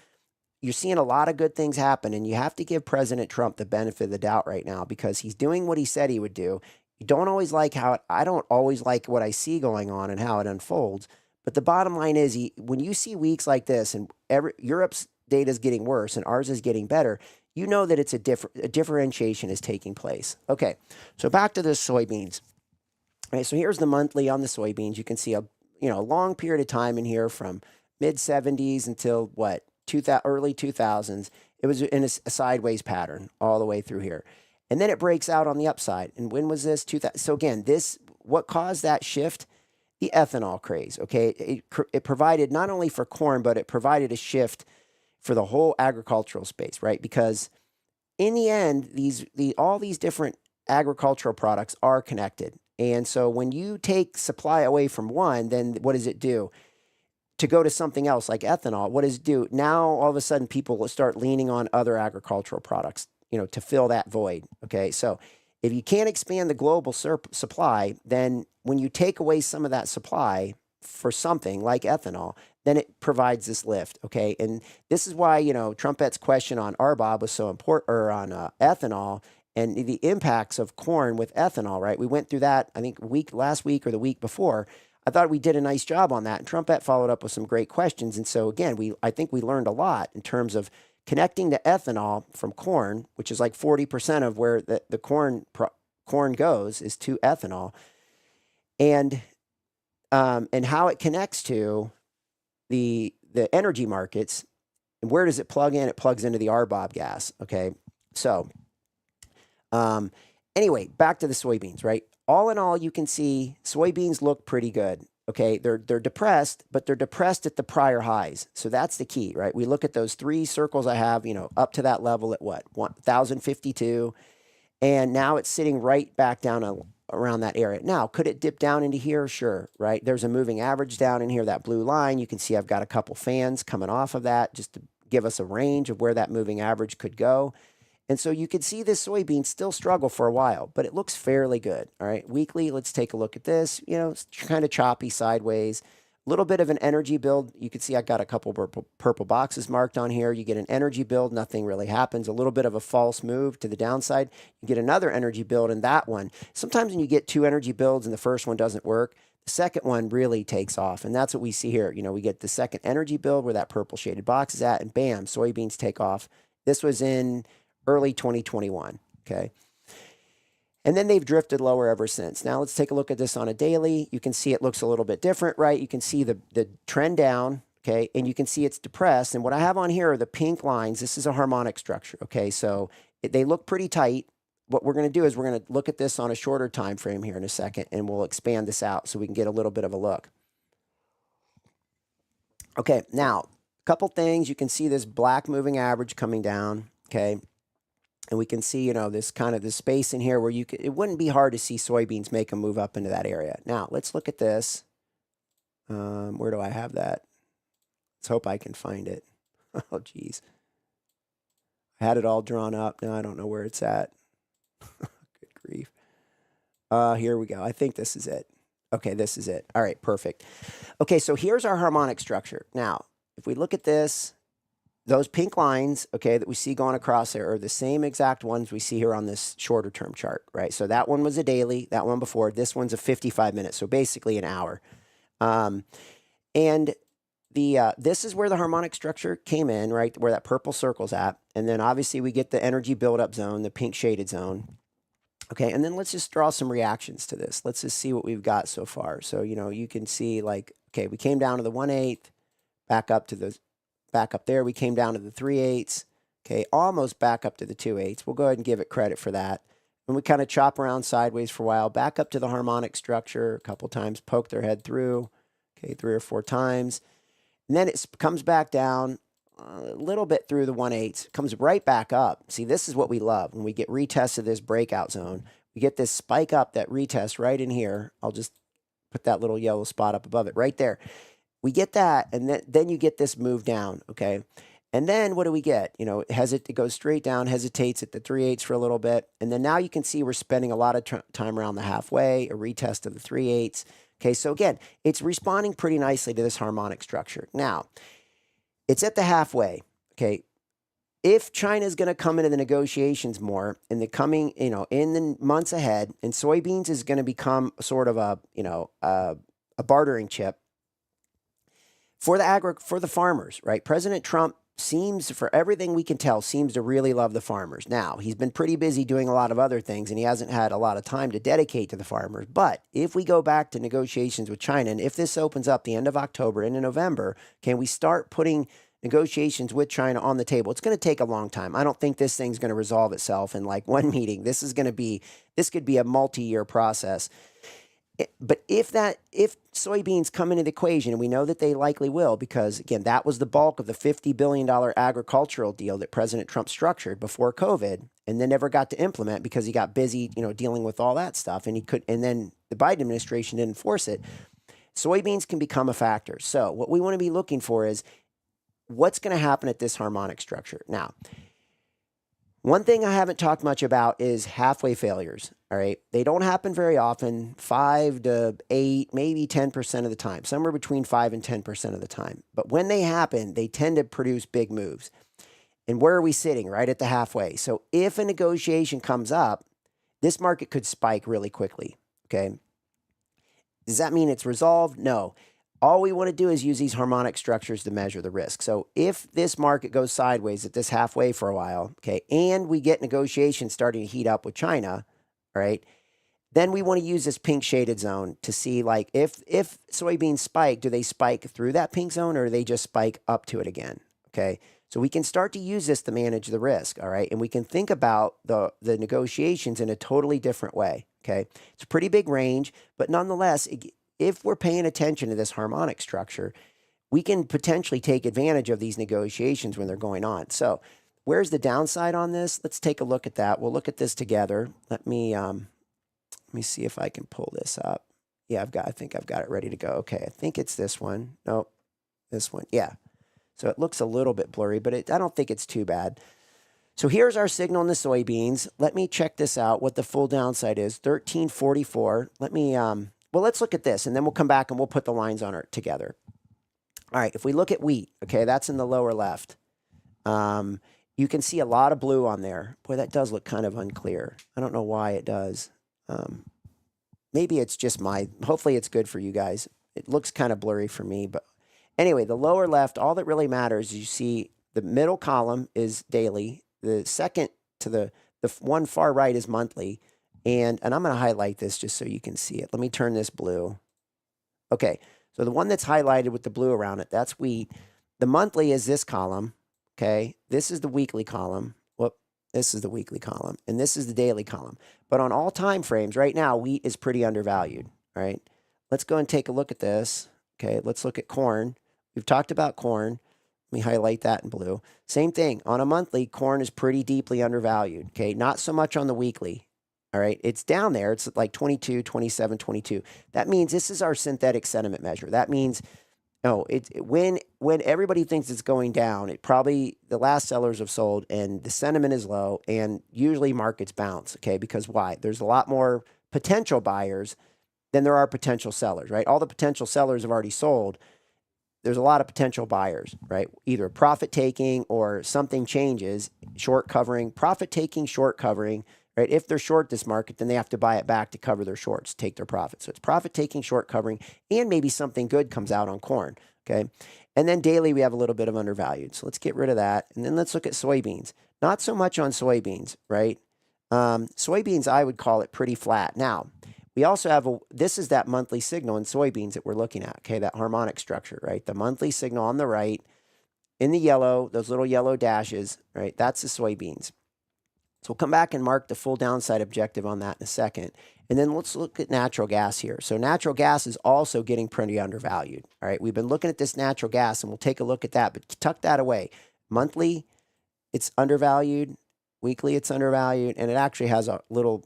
you're seeing a lot of good things happen. And you have to give President Trump the benefit of the doubt right now because he's doing what he said he would do. You don't always like I don't always like what I see going on and how it unfolds. But the bottom line is when you see weeks like this and Europe's data is getting worse and ours is getting better, you know that it's a differentiation is taking place. Okay, so back to the soybeans. All right, so here's the monthly on the soybeans. You can see a long period of time in here from mid 70s until early 2000s. It was in a sideways pattern all the way through here, and then it breaks out on the upside. And when was this? 2000. So again, what caused that shift? The ethanol craze. Okay, it provided not only for corn, but it provided a shift for the whole agricultural space, right? Because in the end, all these different agricultural products are connected. And so when you take supply away from one, then what does it do? To go to something else like ethanol, what does it do? Now, all of a sudden, people will start leaning on other agricultural products, to fill that void. Okay, so if you can't expand the global supply, then when you take away some of that supply for something like ethanol, then it provides this lift, okay? And this is why, Trumpet's question on RBOB was so important, or on ethanol and the impacts of corn with ethanol, right? We went through that, I think, last week or the week before. I thought we did a nice job on that, and Trumpet followed up with some great questions. And so, again, I think we learned a lot in terms of connecting to ethanol from corn, which is like 40% of where the corn goes is to ethanol, and how it connects to the energy markets. And where does it plug in? It plugs into the RBOB gas. Okay. So, anyway, back to the soybeans, right? All in all, you can see soybeans look pretty good. Okay. They're depressed, but they're depressed at the prior highs. So that's the key, right? We look at those three circles I have, up to that level at 1,052. And now it's sitting right back down around that area. Now, could it dip down into here? Sure, right? There's a moving average down in here, that blue line. You can see I've got a couple fans coming off of that just to give us a range of where that moving average could go. And so you could see this soybean still struggle for a while, but it looks fairly good. All right, weekly, let's take a look at this. It's kind of choppy sideways. A little bit of an energy build. You can see I got a couple purple boxes marked on here. You get an energy build. Nothing really happens. A little bit of a false move to the downside. You get another energy build in that one. Sometimes when you get two energy builds and the first one doesn't work, the second one really takes off. And that's what we see here. We get the second energy build where that purple shaded box is at, and bam, soybeans take off. This was in early 2021. Okay. And then they've drifted lower ever since. Now let's take a look at this on a daily. You can see it looks a little bit different, right? You can see the trend down, okay? And you can see it's depressed. And what I have on here are the pink lines. This is a harmonic structure, okay? So they look pretty tight, what we're going to do is we're going to look at this on a shorter time frame here in a second, and we'll expand this out so we can get a little bit of a look. Okay, now, a couple things. You can see this black moving average coming down, okay? And we can see, you know, this kind of this space in here where you could, it wouldn't be hard to see soybeans make a move up into that area. Now, let's look at this. Where do I have that? Let's hope I can find it. Oh, geez. I had it all drawn up. Now I don't know where it's at. Good grief. Here we go. I think this is it. Okay, this is it. All right, perfect. Okay, so here's our harmonic structure. Now, if we look at this, those pink lines, okay, that we see going across there are the same exact ones we see here on this shorter term chart, right? So that one was a daily, that one before, this one's a 55 minutes, so basically an hour. And this is where the harmonic structure came in, right, where that purple circle's at. And then obviously we get the energy buildup zone, the pink shaded zone. Okay, and then let's just draw some reactions to this. Let's just see what we've got so far. So, you know, you can see like, okay, we came down to the 1/8, back up there. We came down to the 3/8, okay, almost back up to the 2/8. We'll go ahead and give it credit for that. And we kind of chop around sideways for a while, back up to the harmonic structure a couple times, poke their head through, okay, 3 or 4 times. And then it comes back down a little bit through the 1/8, comes right back up. See, this is what we love. When we get retests of this breakout zone, we get this spike up, that retest right in here. I'll just put that little yellow spot up above it right there. We get that, and then you get this move down, okay? And then what do we get? You know, it goes straight down, hesitates at the 3/8 for a little bit, and then now you can see we're spending a lot of time around the halfway, a retest of the 3/8. Okay, so again, it's responding pretty nicely to this harmonic structure. Now, it's at the halfway, okay? If China is going to come into the negotiations more in the coming, you know, in the months ahead, and soybeans is going to become sort of a, you know, a bartering chip for the farmers, right? President Trump seems, for everything we can tell, seems to really love the farmers. Now, he's been pretty busy doing a lot of other things, and he hasn't had a lot of time to dedicate to the farmers. But if we go back to negotiations with China, and if this opens up the end of October into November, can we start putting negotiations with China on the table? It's going to take a long time. I don't think this thing's going to resolve itself in like one meeting. This could be a multi-year process. But if soybeans come into the equation, and we know that they likely will, because again, that was the bulk of the $50 billion agricultural deal that President Trump structured before COVID, and then never got to implement because he got busy, you know, dealing with all that stuff, and then the Biden administration didn't enforce it. Soybeans can become a factor. So what we want to be looking for is what's going to happen at this harmonic structure. Now, one thing I haven't talked much about is halfway failures, all right? They don't happen very often, 5 to 8, maybe 10% of the time, somewhere between 5 and 10% of the time. But when they happen, they tend to produce big moves. And where are we sitting? Right at the halfway. So if a negotiation comes up, this market could spike really quickly, okay? Does that mean it's resolved? No. All we want to do is use these harmonic structures to measure the risk. So if this market goes sideways at this halfway for a while, okay, and we get negotiations starting to heat up with China, all right, then we want to use this pink shaded zone to see, like, if soybeans spike, do they spike through that pink zone, or do they just spike up to it again, okay? So we can start to use this to manage the risk, all right? And we can think about the negotiations in a totally different way, okay? It's a pretty big range, but nonetheless, if we're paying attention to this harmonic structure, we can potentially take advantage of these negotiations when they're going on. So where's the downside on this? Let's take a look at that. We'll look at this together. Let me see if I can pull this up. Yeah, I think I've got it ready to go. Okay, I think it's this one. Nope, this one. Yeah. So it looks a little bit blurry, but I don't think it's too bad. So here's our signal in the soybeans. Let me check this out, what the full downside is, 1344. Well, let's look at this, and then we'll come back and we'll put the lines on it together. All right, if we look at wheat, okay, that's in the lower left. You can see a lot of blue on there. Boy, that does look kind of unclear. I don't know why it does. Maybe it's just hopefully it's good for you guys. It looks kind of blurry for me, but anyway, the lower left, all that really matters is you see the middle column is daily. The second to the one far right is monthly. And I'm going to highlight this just so you can see it. Let me turn this blue. Okay, so the one that's highlighted with the blue around it, that's wheat. The monthly is this column, okay? This is the weekly column. Whoop, This is the weekly column, and this is the daily column. But on all time frames, right now, wheat is pretty undervalued, right? Let's go and take a look at this. Okay, let's look at corn. We've talked about corn. Let me highlight that in blue. Same thing. On a monthly, corn is pretty deeply undervalued. Okay, not so much on the weekly. All right, it's down there. It's like 22, 27, 22. That means this is our synthetic sentiment measure. That means when everybody thinks it's going down, it probably the last sellers have sold and the sentiment is low, and usually markets bounce. Okay, because why? There's a lot more potential buyers than there are potential sellers, right? All the potential sellers have already sold. There's a lot of potential buyers, right? Either profit taking or something changes, short covering, profit taking, short covering, right? If they're short this market, then they have to buy it back to cover their shorts, take their profit. So it's profit taking, short covering, and maybe something good comes out on corn, okay? And then daily, we have a little bit of undervalued. So let's get rid of that. And then let's look at soybeans. Not so much on soybeans, right? Soybeans, I would call it pretty flat. Now, we also have this is that monthly signal in soybeans that we're looking at, okay, that harmonic structure, right? The monthly signal on the right in the yellow, those little yellow dashes, right? That's the soybeans. So we'll come back and mark the full downside objective on that in a second. And then let's look at natural gas here. So natural gas is also getting pretty undervalued, all right? We've been looking at this natural gas, and we'll take a look at that, but tuck that away. Monthly, it's undervalued. Weekly, it's undervalued, and it actually has a little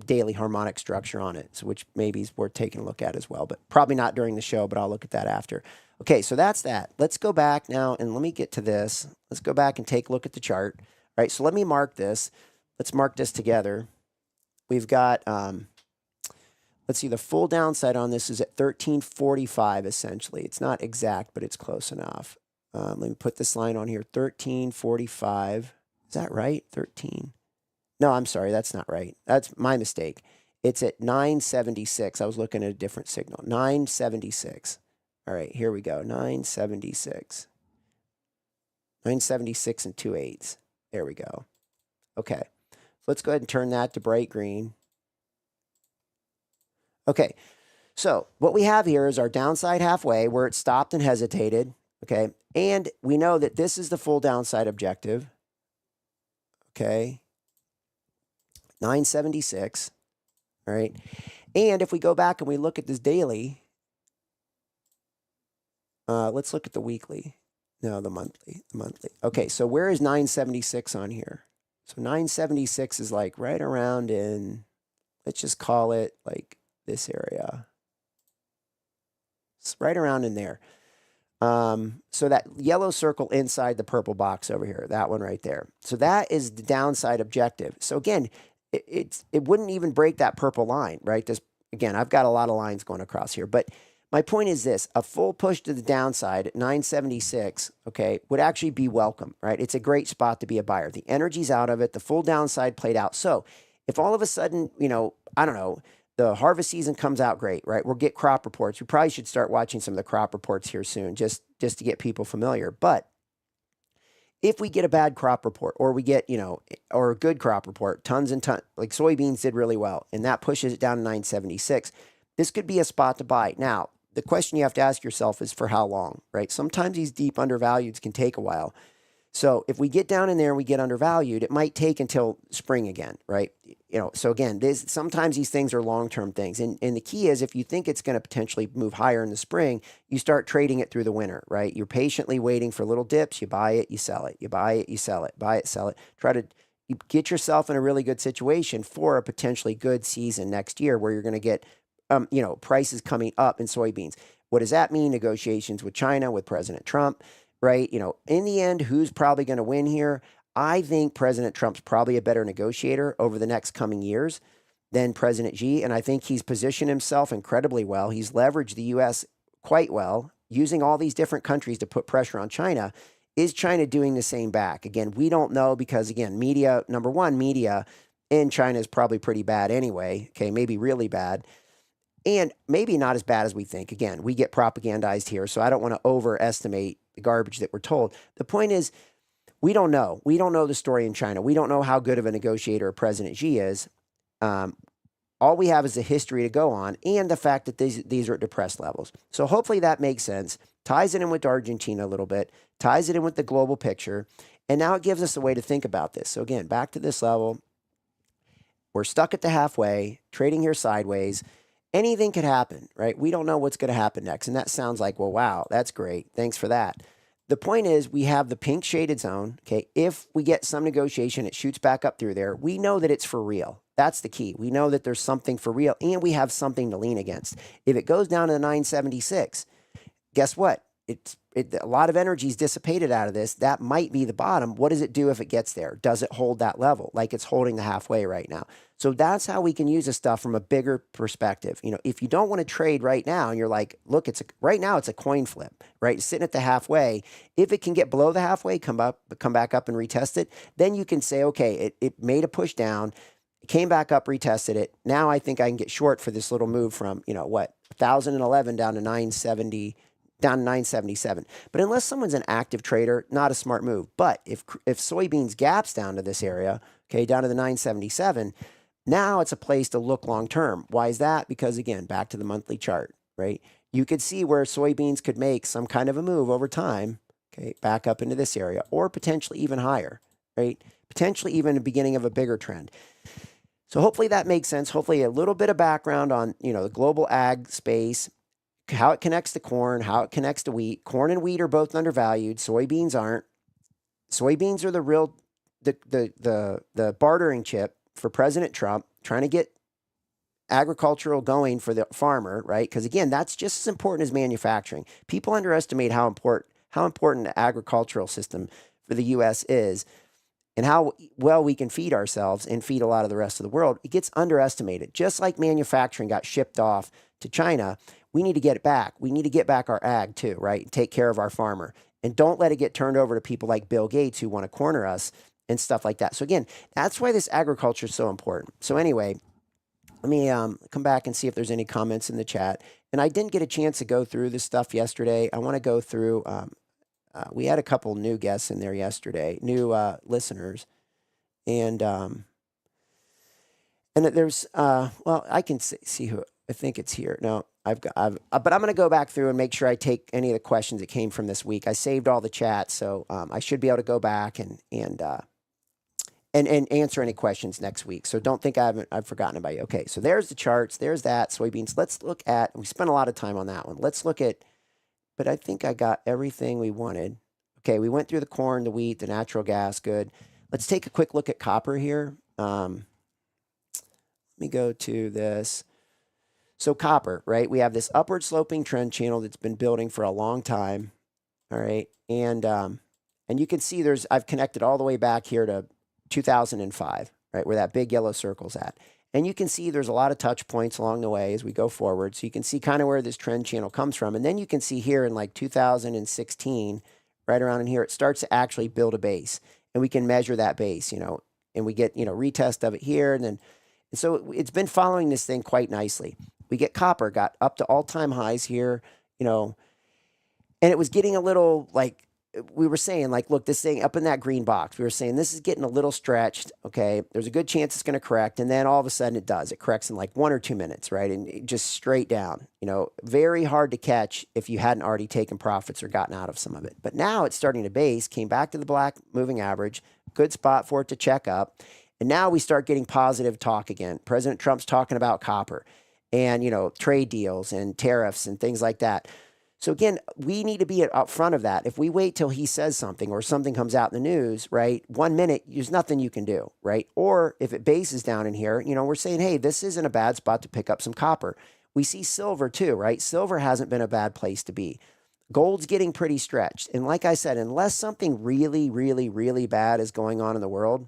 daily harmonic structure on it, so which maybe is worth taking a look at as well, but probably not during the show, but I'll look at that after. Okay, so that's that. Let's go back now, and let me get to this. Let's go back and take a look at the chart. All right, so let me mark this. Let's mark this together. We've got, let's see, the full downside on this is at 1345, essentially. It's not exact, but it's close enough. Let me put this line on here, 1345. Is that right? 13. No, I'm sorry. That's not right. That's my mistake. It's at 976. I was looking at a different signal. 976. All right, here we go. 976. 976 and 2/8. There we go. Okay. Let's go ahead and turn that to bright green. Okay. So what we have here is our downside halfway where it stopped and hesitated. Okay. And we know that this is the full downside objective. Okay, 976, all right? And if we go back and we look at this daily, let's look at the weekly. No, the monthly. Okay, so where is 976 on here? So 976 is like right around in, let's just call it like this area. It's right around in there. So that yellow circle inside the purple box over here, that one right there. So that is the downside objective. So again, it wouldn't even break that purple line, right? This, again, I've got a lot of lines going across here, but my point is this, a full push to the downside at 976, okay, would actually be welcome, right? It's a great spot to be a buyer. The energy's out of it. The full downside played out. So if all of a sudden, I don't know, the harvest season comes out great, right? We'll get crop reports. We probably should start watching some of the crop reports here soon, just to get people familiar. But if we get a bad crop report, or we get, or a good crop report, tons and tons, like soybeans did really well, and that pushes it down to 976, this could be a spot to buy. Now, the question you have to ask yourself is for how long, right? Sometimes these deep undervalueds can take a while. So if we get down in there and we get undervalued, it might take until spring again, right? So again, sometimes these things are long-term things. And the key is if you think it's going to potentially move higher in the spring, you start trading it through the winter, right? You're patiently waiting for little dips. You buy it, you sell it. You buy it, you sell it. Buy it, sell it. Try to get yourself in a really good situation for a potentially good season next year where you're going to get, prices coming up in soybeans. What does that mean? Negotiations with China, with President Trump. Right? In the end, who's probably going to win here? I think President Trump's probably a better negotiator over the next coming years than President Xi. And I think he's positioned himself incredibly well. He's leveraged the U.S. quite well, using all these different countries to put pressure on China. Is China doing the same back? Again, we don't know because, again, media in China is probably pretty bad anyway. Okay, maybe really bad. And maybe not as bad as we think. Again, we get propagandized here, so I don't want to overestimate the garbage that we're told. The point is, we don't know. We don't know the story in China. We don't know how good of a negotiator President Xi is. All we have is the history to go on and the fact that these are at depressed levels. So hopefully that makes sense. Ties it in with Argentina a little bit. Ties it in with the global picture. And now it gives us a way to think about this. So again, back to this level, we're stuck at the halfway, trading here sideways. Anything could happen, right? We don't know what's going to happen next. And that sounds like, well, wow, that's great. Thanks for that. The point is we have the pink shaded zone. Okay. If we get some negotiation, it shoots back up through there. We know that it's for real. That's the key. We know that there's something for real and we have something to lean against. If it goes down to the 976, guess what? A lot of energy is dissipated out of this. That might be the bottom. What does it do if it gets there? Does it hold that level like it's holding the halfway right now? So that's how we can use this stuff from a bigger perspective. You know, if you don't want to trade right now and you're like, look, right now it's a coin flip, right? It's sitting at the halfway. If it can get below the halfway, come back up and retest it, then you can say, okay, it made a push down, came back up, retested it. Now I think I can get short for this little move from, 1,011 down to 970. Down to 977. But unless someone's an active trader, not a smart move. But if soybeans gaps down to this area, okay, down to the 977, now it's a place to look long term. Why is that? Because again, back to the monthly chart, right? You could see where soybeans could make some kind of a move over time, okay, back up into this area, or potentially even higher, right? Potentially even the beginning of a bigger trend. So hopefully that makes sense. Hopefully a little bit of background on, the global ag space, how it connects to corn, how it connects to wheat. Corn and wheat are both undervalued. Soybeans aren't. Soybeans are the real, the bartering chip for President Trump, trying to get agricultural going for the farmer, right? Because again, that's just as important as manufacturing. People underestimate how important the agricultural system for the U.S. is and how well we can feed ourselves and feed a lot of the rest of the world. It gets underestimated. Just like manufacturing got shipped off to China, we need to get it back. We need to get back our ag too, right? And take care of our farmer. And don't let it get turned over to people like Bill Gates who want to corner us and stuff like that. So again, that's why this agriculture is so important. So anyway, let me come back and see if there's any comments in the chat. And I didn't get a chance to go through this stuff yesterday. I want to go through, we had a couple new guests in there yesterday, new listeners. And there's, I can see who, I think it's here. No, but I'm going to go back through and make sure I take any of the questions that came from this week. I saved all the chats, so I should be able to go back and answer any questions next week. So don't think I've forgotten about you. Okay, so there's the charts. There's that soybeans. Let's look at. We spent a lot of time on that one. Let's look at. But I think I got everything we wanted. Okay, we went through the corn, the wheat, the natural gas. Good. Let's take a quick look at copper here. Let me go to this. So copper, right? We have this upward sloping trend channel that's been building for a long time. All right. And you can see I've connected all the way back here to 2005, right? Where that big yellow circle's at. And you can see there's a lot of touch points along the way as we go forward. So you can see kind of where this trend channel comes from. And then you can see here in like 2016, right around in here, it starts to actually build a base. And we can measure that base, and we get, retest of it here. And so it's been following this thing quite nicely. We get copper, got up to all-time highs here, and it was getting a little, like, we were saying, like, look, this thing up in that green box, we were saying this is getting a little stretched, okay? There's a good chance it's going to correct, and then all of a sudden it does. It corrects in like 1 or 2 minutes, right? And it just straight down, very hard to catch if you hadn't already taken profits or gotten out of some of it. But now it's starting to base, came back to the black moving average, good spot for it to check up, and now we start getting positive talk again. President Trump's talking about copper and, trade deals and tariffs and things like that. So again, we need to be up front of that. If we wait till he says something or something comes out in the news, right, 1 minute, there's nothing you can do, right? Or if it bases down in here, we're saying, hey, this isn't a bad spot to pick up some copper. We see silver too, right? Silver hasn't been a bad place to be. Gold's getting pretty stretched. And like I said, unless something really, really, really bad is going on in the world,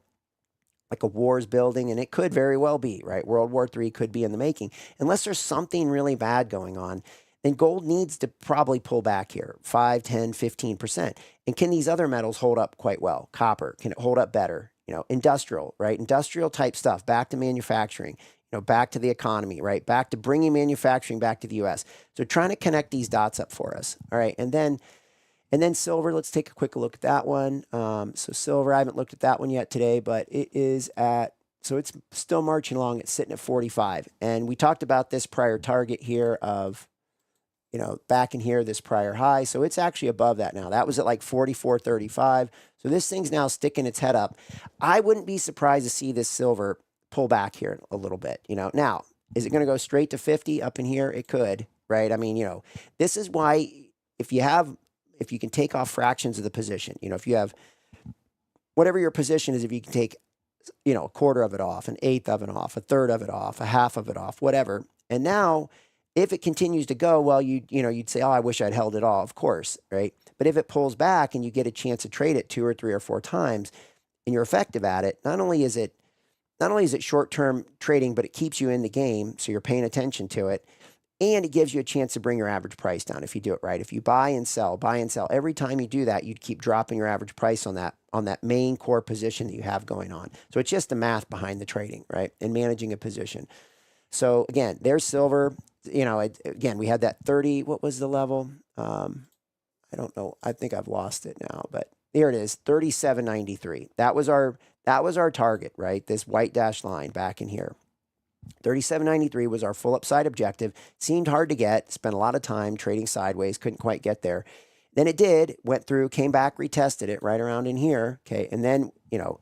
like a war's building, and it could very well be, right? World War III could be in the making. Unless there's something really bad going on, then gold needs to probably pull back here, 5, 10, 15%. And can these other metals hold up quite well? Copper, can it hold up better? Industrial, right? Industrial type stuff, back to manufacturing, back to the economy, right? Back to bringing manufacturing back to the U.S. So trying to connect these dots up for us, all right? And then silver, let's take a quick look at that one. So silver, I haven't looked at that one yet today, but it is so it's still marching along. It's sitting at 45. And we talked about this prior target here of back in here, this prior high. So it's actually above that now. That was at like 44.35. So this thing's now sticking its head up. I wouldn't be surprised to see this silver pull back here a little bit. Now, is it going to go straight to 50 up in here? It could, right? I mean, this is why if you can take off fractions of the position, if you have whatever your position is, if you can take, a quarter of it off, an eighth of it off, a third of it off, a half of it off, whatever. And now if it continues to go, well, you'd say, oh, I wish I'd held it all, of course, right? But if it pulls back and you get a chance to trade it 2 or 3 or 4 times and you're effective at it, not only is it short-term trading, but it keeps you in the game, so you're paying attention to it, and it gives you a chance to bring your average price down if you do it right. If you buy and sell, every time you do that, you'd keep dropping your average price on that main core position that you have going on. So it's just the math behind the trading, right, and managing a position. So again, there's silver. Again, we had that 30. What was the level? I don't know. I think I've lost it now, but there it is, 37.93. That was our target, right? This white dashed line back in here. 37.93 was our full upside objective. Seemed hard to get. Spent a lot of time trading sideways. Couldn't quite get there. Then it did. Went through, came back, retested it right around in here. Okay, and then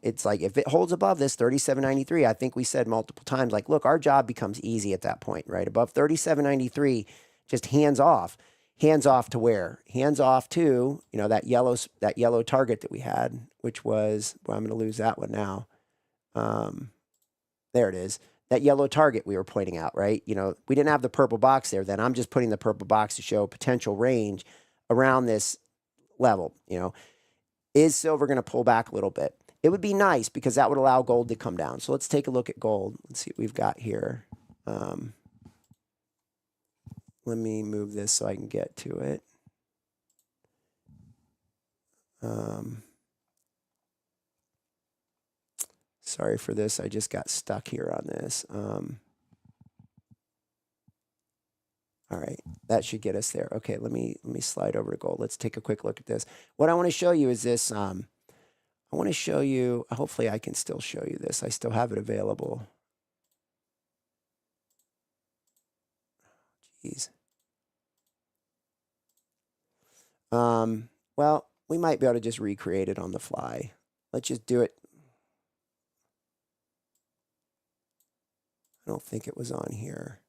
it's like if it holds above this 37.93, I think we said multiple times, like, look, our job becomes easy at that point, right? Above 37.93, just hands off. Hands off to where? Hands off to that yellow target that we had, which was, well, I'm going to lose that one now. There it is. That yellow target we were pointing out, right? We didn't have the purple box there. Then I'm just putting the purple box to show potential range around this level. Is silver going to pull back a little bit? It would be nice because that would allow gold to come down. So let's take a look at gold. Let's see what we've got here. Let me move this so I can get to it. Sorry for this. I just got stuck here on this. All right, that should get us there. Okay, let me slide over to gold. Let's take a quick look at this. What I want to show you is this. I want to show you, hopefully I can still show you this. I still have it available. Jeez. Well, we might be able to just recreate it on the fly. Let's just do it. I don't think it was on here.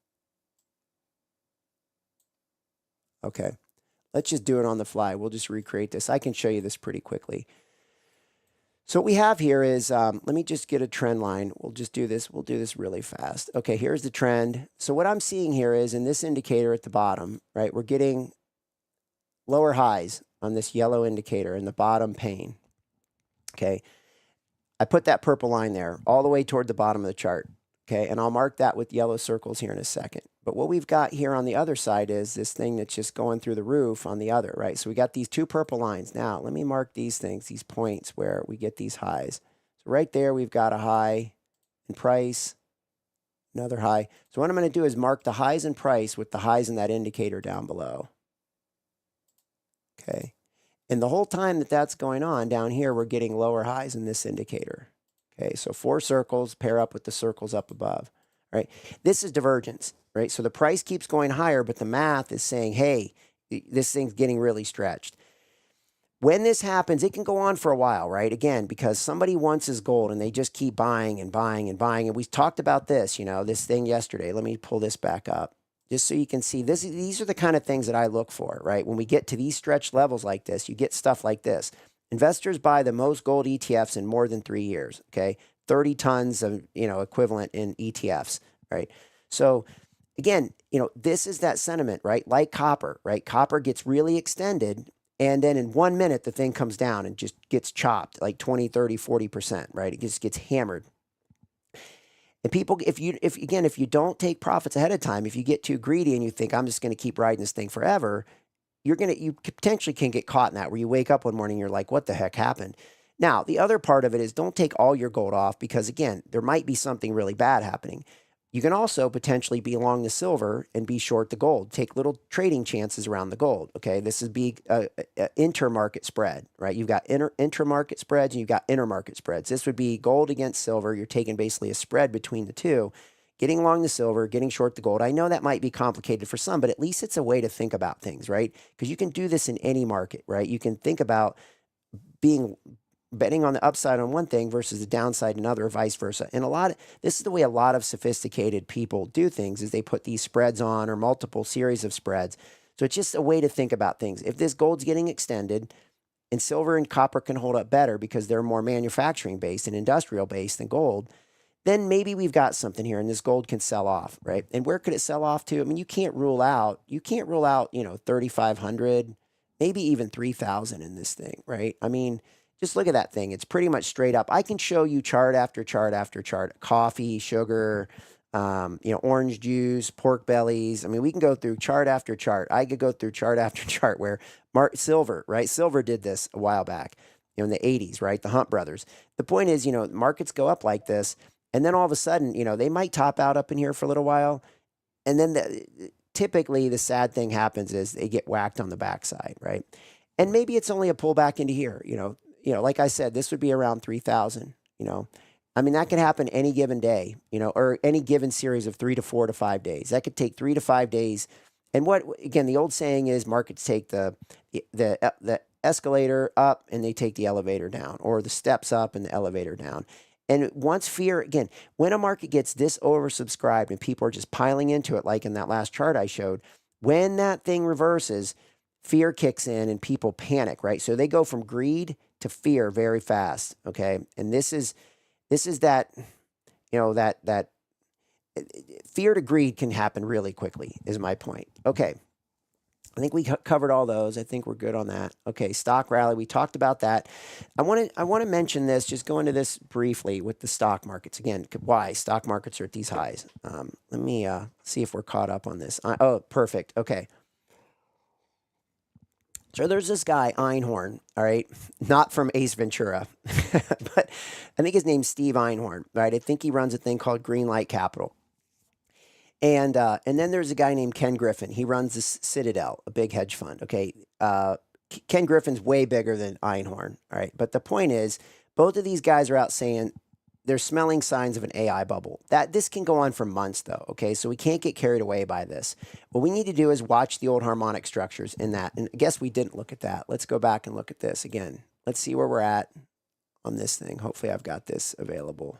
Okay, let's just do it on the fly. We'll just recreate this. I can show you this pretty quickly. So what we have here is, let me just get a trend line. We'll just do this. We'll do this really fast. Okay, here's the trend. So what I'm seeing here is in this indicator at the bottom, right, we're getting lower highs on this yellow indicator in the bottom pane. Okay, I put that purple line there all the way toward the bottom of the chart. Okay, and I'll mark that with yellow circles here in a second. But what we've got here on the other side is this thing that's just going through the roof on the other, right? So we got these 2 purple lines. Now, let me mark these things, these points where we get these highs. So right there, we've got a high in price, another high. So what I'm going to do is mark the highs in price with the highs in that indicator down below. Okay, and the whole time that that's going on down here, we're getting lower highs in this indicator. Okay, so 4 circles pair up with the circles up above, right? This is divergence, right? So the price keeps going higher, but the math is saying, hey, this thing's getting really stretched. When this happens, it can go on for a while, right? Again, because somebody wants his gold and they just keep buying and buying and buying. And we talked about this, this thing yesterday. Let me pull this back up just so you can see this. These are the kind of things that I look for, right? When we get to these stretched levels like this, you get stuff like this. Investors buy the most gold ETFs in more than 3 years, okay? 30 tons of, equivalent in ETFs, right? So again, this is that sentiment, right? Like copper, right? Copper gets really extended and then in 1 minute, the thing comes down and just gets chopped like 20, 30, 40%, right? It just gets hammered. And people, if you don't take profits ahead of time, if you get too greedy and you think, I'm just going to keep riding this thing forever, you potentially can get caught in that where you wake up one morning and you're like, what the heck happened? Now, the other part of it is don't take all your gold off because, again, there might be something really bad happening. You can also potentially be long the silver and be short the gold. Take little trading chances around the gold, okay? This is big intermarket spread, right? You've got intramarket spreads and you've got intermarket spreads. This would be gold against silver. You're taking basically a spread between the two. getting long the silver, getting short the gold. I know that might be complicated for some, but at least it's a way to think about things, right? Because you can do this in any market, right? You can think about being betting on the upside on one thing versus the downside another, or vice versa. And this is the way a lot of sophisticated people do things, is they put these spreads on, or multiple series of spreads. So it's just a way to think about things. If this gold's getting extended, and silver and copper can hold up better because they're more manufacturing based and industrial based than gold, then maybe we've got something here and this gold can sell off, right? And where could it sell off to? I mean, you can't rule out, 3,500, maybe even 3,000 in this thing, right? I mean, just look at that thing. It's pretty much straight up. I can show you chart after chart after chart, coffee, sugar, orange juice, pork bellies. I mean, we can go through chart after chart. I could go through chart after chart where silver, right? Silver did this a while back, in the 80s, right? The Hunt brothers. The point is, markets go up like this, and then all of a sudden, they might top out up in here for a little while. And then typically the sad thing happens is they get whacked on the backside, right? And maybe it's only a pullback into here, like I said, this would be around 3,000, I mean, that could happen any given day, or any given series of 3 to 4 to 5 days. That could take 3 to 5 days. And again, the old saying is markets take the escalator up and they take the elevator down, or the steps up and the elevator down. And once fear, again, when a market gets this oversubscribed and people are just piling into it, like in that last chart I showed, when that thing reverses, fear kicks in and people panic, right? So they go from greed to fear very fast, okay? And this is that, that fear to greed can happen really quickly, is my point. Okay. I think we covered all those. I think we're good on that. Okay, stock rally. We talked about that. I want to mention this, just go into this briefly with the stock markets. Again, why stock markets are at these highs. Let me see if we're caught up on this. Oh, perfect. Okay. So there's this guy, Einhorn, all right? Not from Ace Ventura, but I think his name's Steve Einhorn, right? I think he runs a thing called Greenlight Capital. And then there's a guy named Ken Griffin. He runs this Citadel, a big hedge fund, okay? Ken Griffin's way bigger than Einhorn, all right? But the point is, both of these guys are out saying they're smelling signs of an AI bubble. This can go on for months, though, okay? So we can't get carried away by this. What we need to do is watch the old harmonic structures in that. And I guess we didn't look at that. Let's go back and look at this again. Let's see where we're at on this thing. Hopefully I've got this available.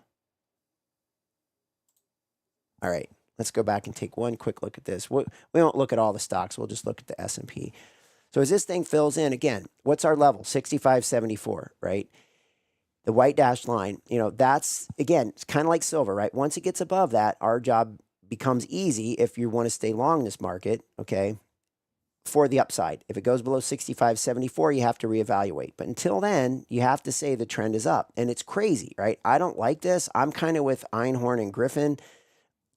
All right. Let's go back and take one quick look at this. We won't look at all the stocks. We'll just look at the S&P. So as this thing fills in, again, what's our level? 65.74, right? The white dashed line, that's, again, it's kind of like silver, right? Once it gets above that, our job becomes easy if you want to stay long this market, okay, for the upside. If it goes below 65.74, you have to reevaluate. But until then, you have to say the trend is up. And it's crazy, right? I don't like this. I'm kind of with Einhorn and Griffin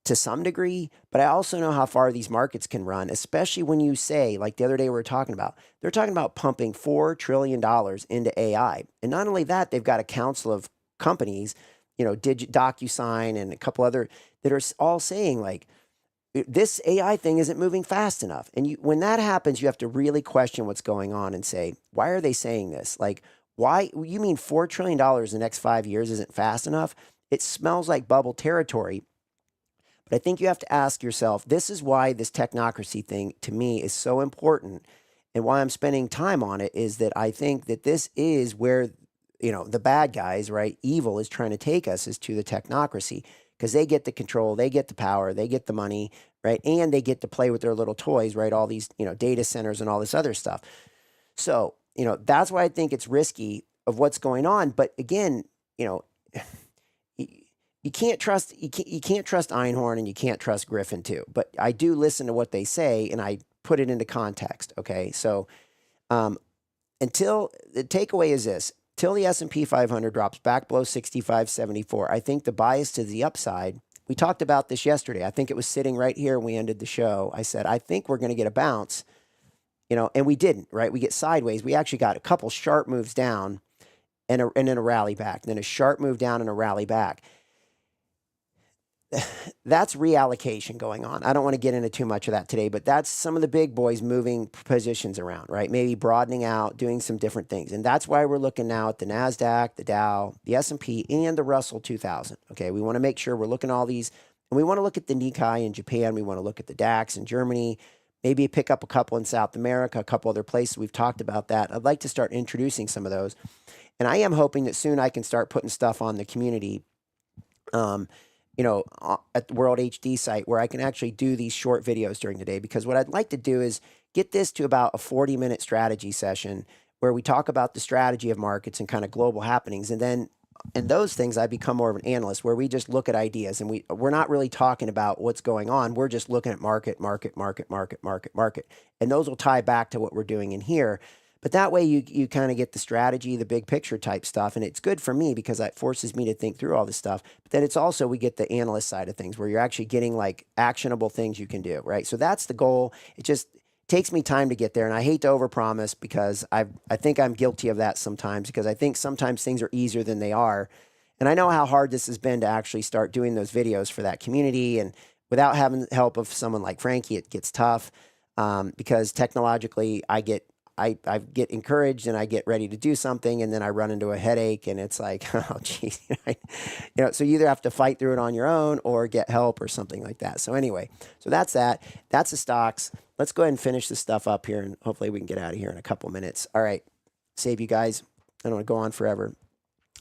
to some degree, but I also know how far these markets can run, especially when you say, like the other day we were talking about, they're talking about pumping $4 trillion into AI. And not only that, they've got a council of companies, DocuSign and a couple other, that are all saying like, this AI thing isn't moving fast enough. And when that happens, you have to really question what's going on and say, why are they saying this? Like, why, you mean $4 trillion in the next 5 years isn't fast enough? It smells like bubble territory. But I think you have to ask yourself, this is why this technocracy thing to me is so important, and why I'm spending time on it is that I think that this is where, the bad guys, right? Evil is trying to take us, is to the technocracy, because they get the control, they get the power, they get the money, right? And they get to play with their little toys, right? All these, data centers and all this other stuff. So, that's why I think it's risky of what's going on. But again, you can't trust Einhorn, and you can't trust Griffin too. But I do listen to what they say and I put it into context. Okay, so until the takeaway is this: till the S&P 500 drops back below 65.74, I think the bias to the upside. We talked about this yesterday. I think it was sitting right here when we ended the show. I said I think we're going to get a bounce, and we didn't. Right, we get sideways. We actually got a couple sharp moves down, and then a rally back. Then a sharp move down and a rally back. That's reallocation going on. I don't want to get into too much of that today, but that's some of the big boys moving positions around, right? Maybe broadening out, doing some different things. And that's why we're looking now at the NASDAQ, the Dow, the S&P, and the Russell 2000. Okay, we want to make sure we're looking at all these And we want to look at the Nikkei in Japan. We want to look at the DAX in Germany. Maybe pick up a couple in South America, a couple other places. We've talked about that. I'd like to start introducing some of those. And I am hoping that soon I can start putting stuff on the community, at the World HD site where I can actually do these short videos during the day. Because what I'd like to do is get this to about a 40-minute strategy session where we talk about the strategy of markets and kind of global happenings. And then in those things, I become more of an analyst where we just look at ideas and we're not really talking about what's going on. We're just looking at market. And those will tie back to what we're doing in here. But that way you kind of get the strategy, the big picture type stuff. And it's good for me because it forces me to think through all this stuff. But then it's also, we get the analyst side of things where you're actually getting like actionable things you can do, right? So that's the goal. It just takes me time to get there. And I hate to overpromise because I think I'm guilty of that sometimes, because I think sometimes things are easier than they are. And I know how hard this has been to actually start doing those videos for that community. And without having the help of someone like Frankie, it gets tough because technologically I get encouraged and I get ready to do something, and then I run into a headache, and it's like, oh, geez, so you either have to fight through it on your own or get help or something like that. So anyway, so that's that. That's the stocks. Let's go ahead and finish this stuff up here, and hopefully we can get out of here in a couple minutes. All right, save you guys. I don't want to go on forever.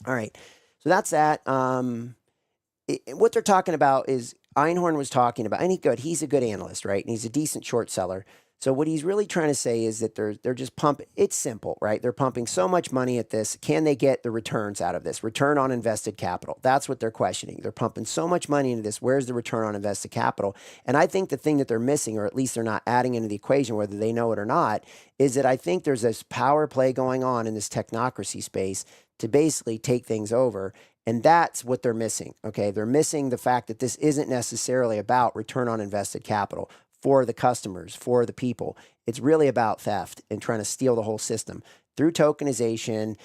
All right, so that's that. What they're talking about is Einhorn was talking about, and he's a good analyst, right? And he's a decent short seller. So what he's really trying to say is that they're just pumping. It's simple, right? They're pumping so much money at this. Can they get the returns out of this? Return on invested capital. That's what they're questioning. They're pumping so much money into this. Where's the return on invested capital? And I think the thing that they're missing, or at least they're not adding into the equation, whether they know it or not, is that I think there's this power play going on in this technocracy space to basically take things over. And that's what they're missing, okay? They're missing the fact that this isn't necessarily about return on invested capital for the customers, for the people. It's really about theft and trying to steal the whole system through tokenization,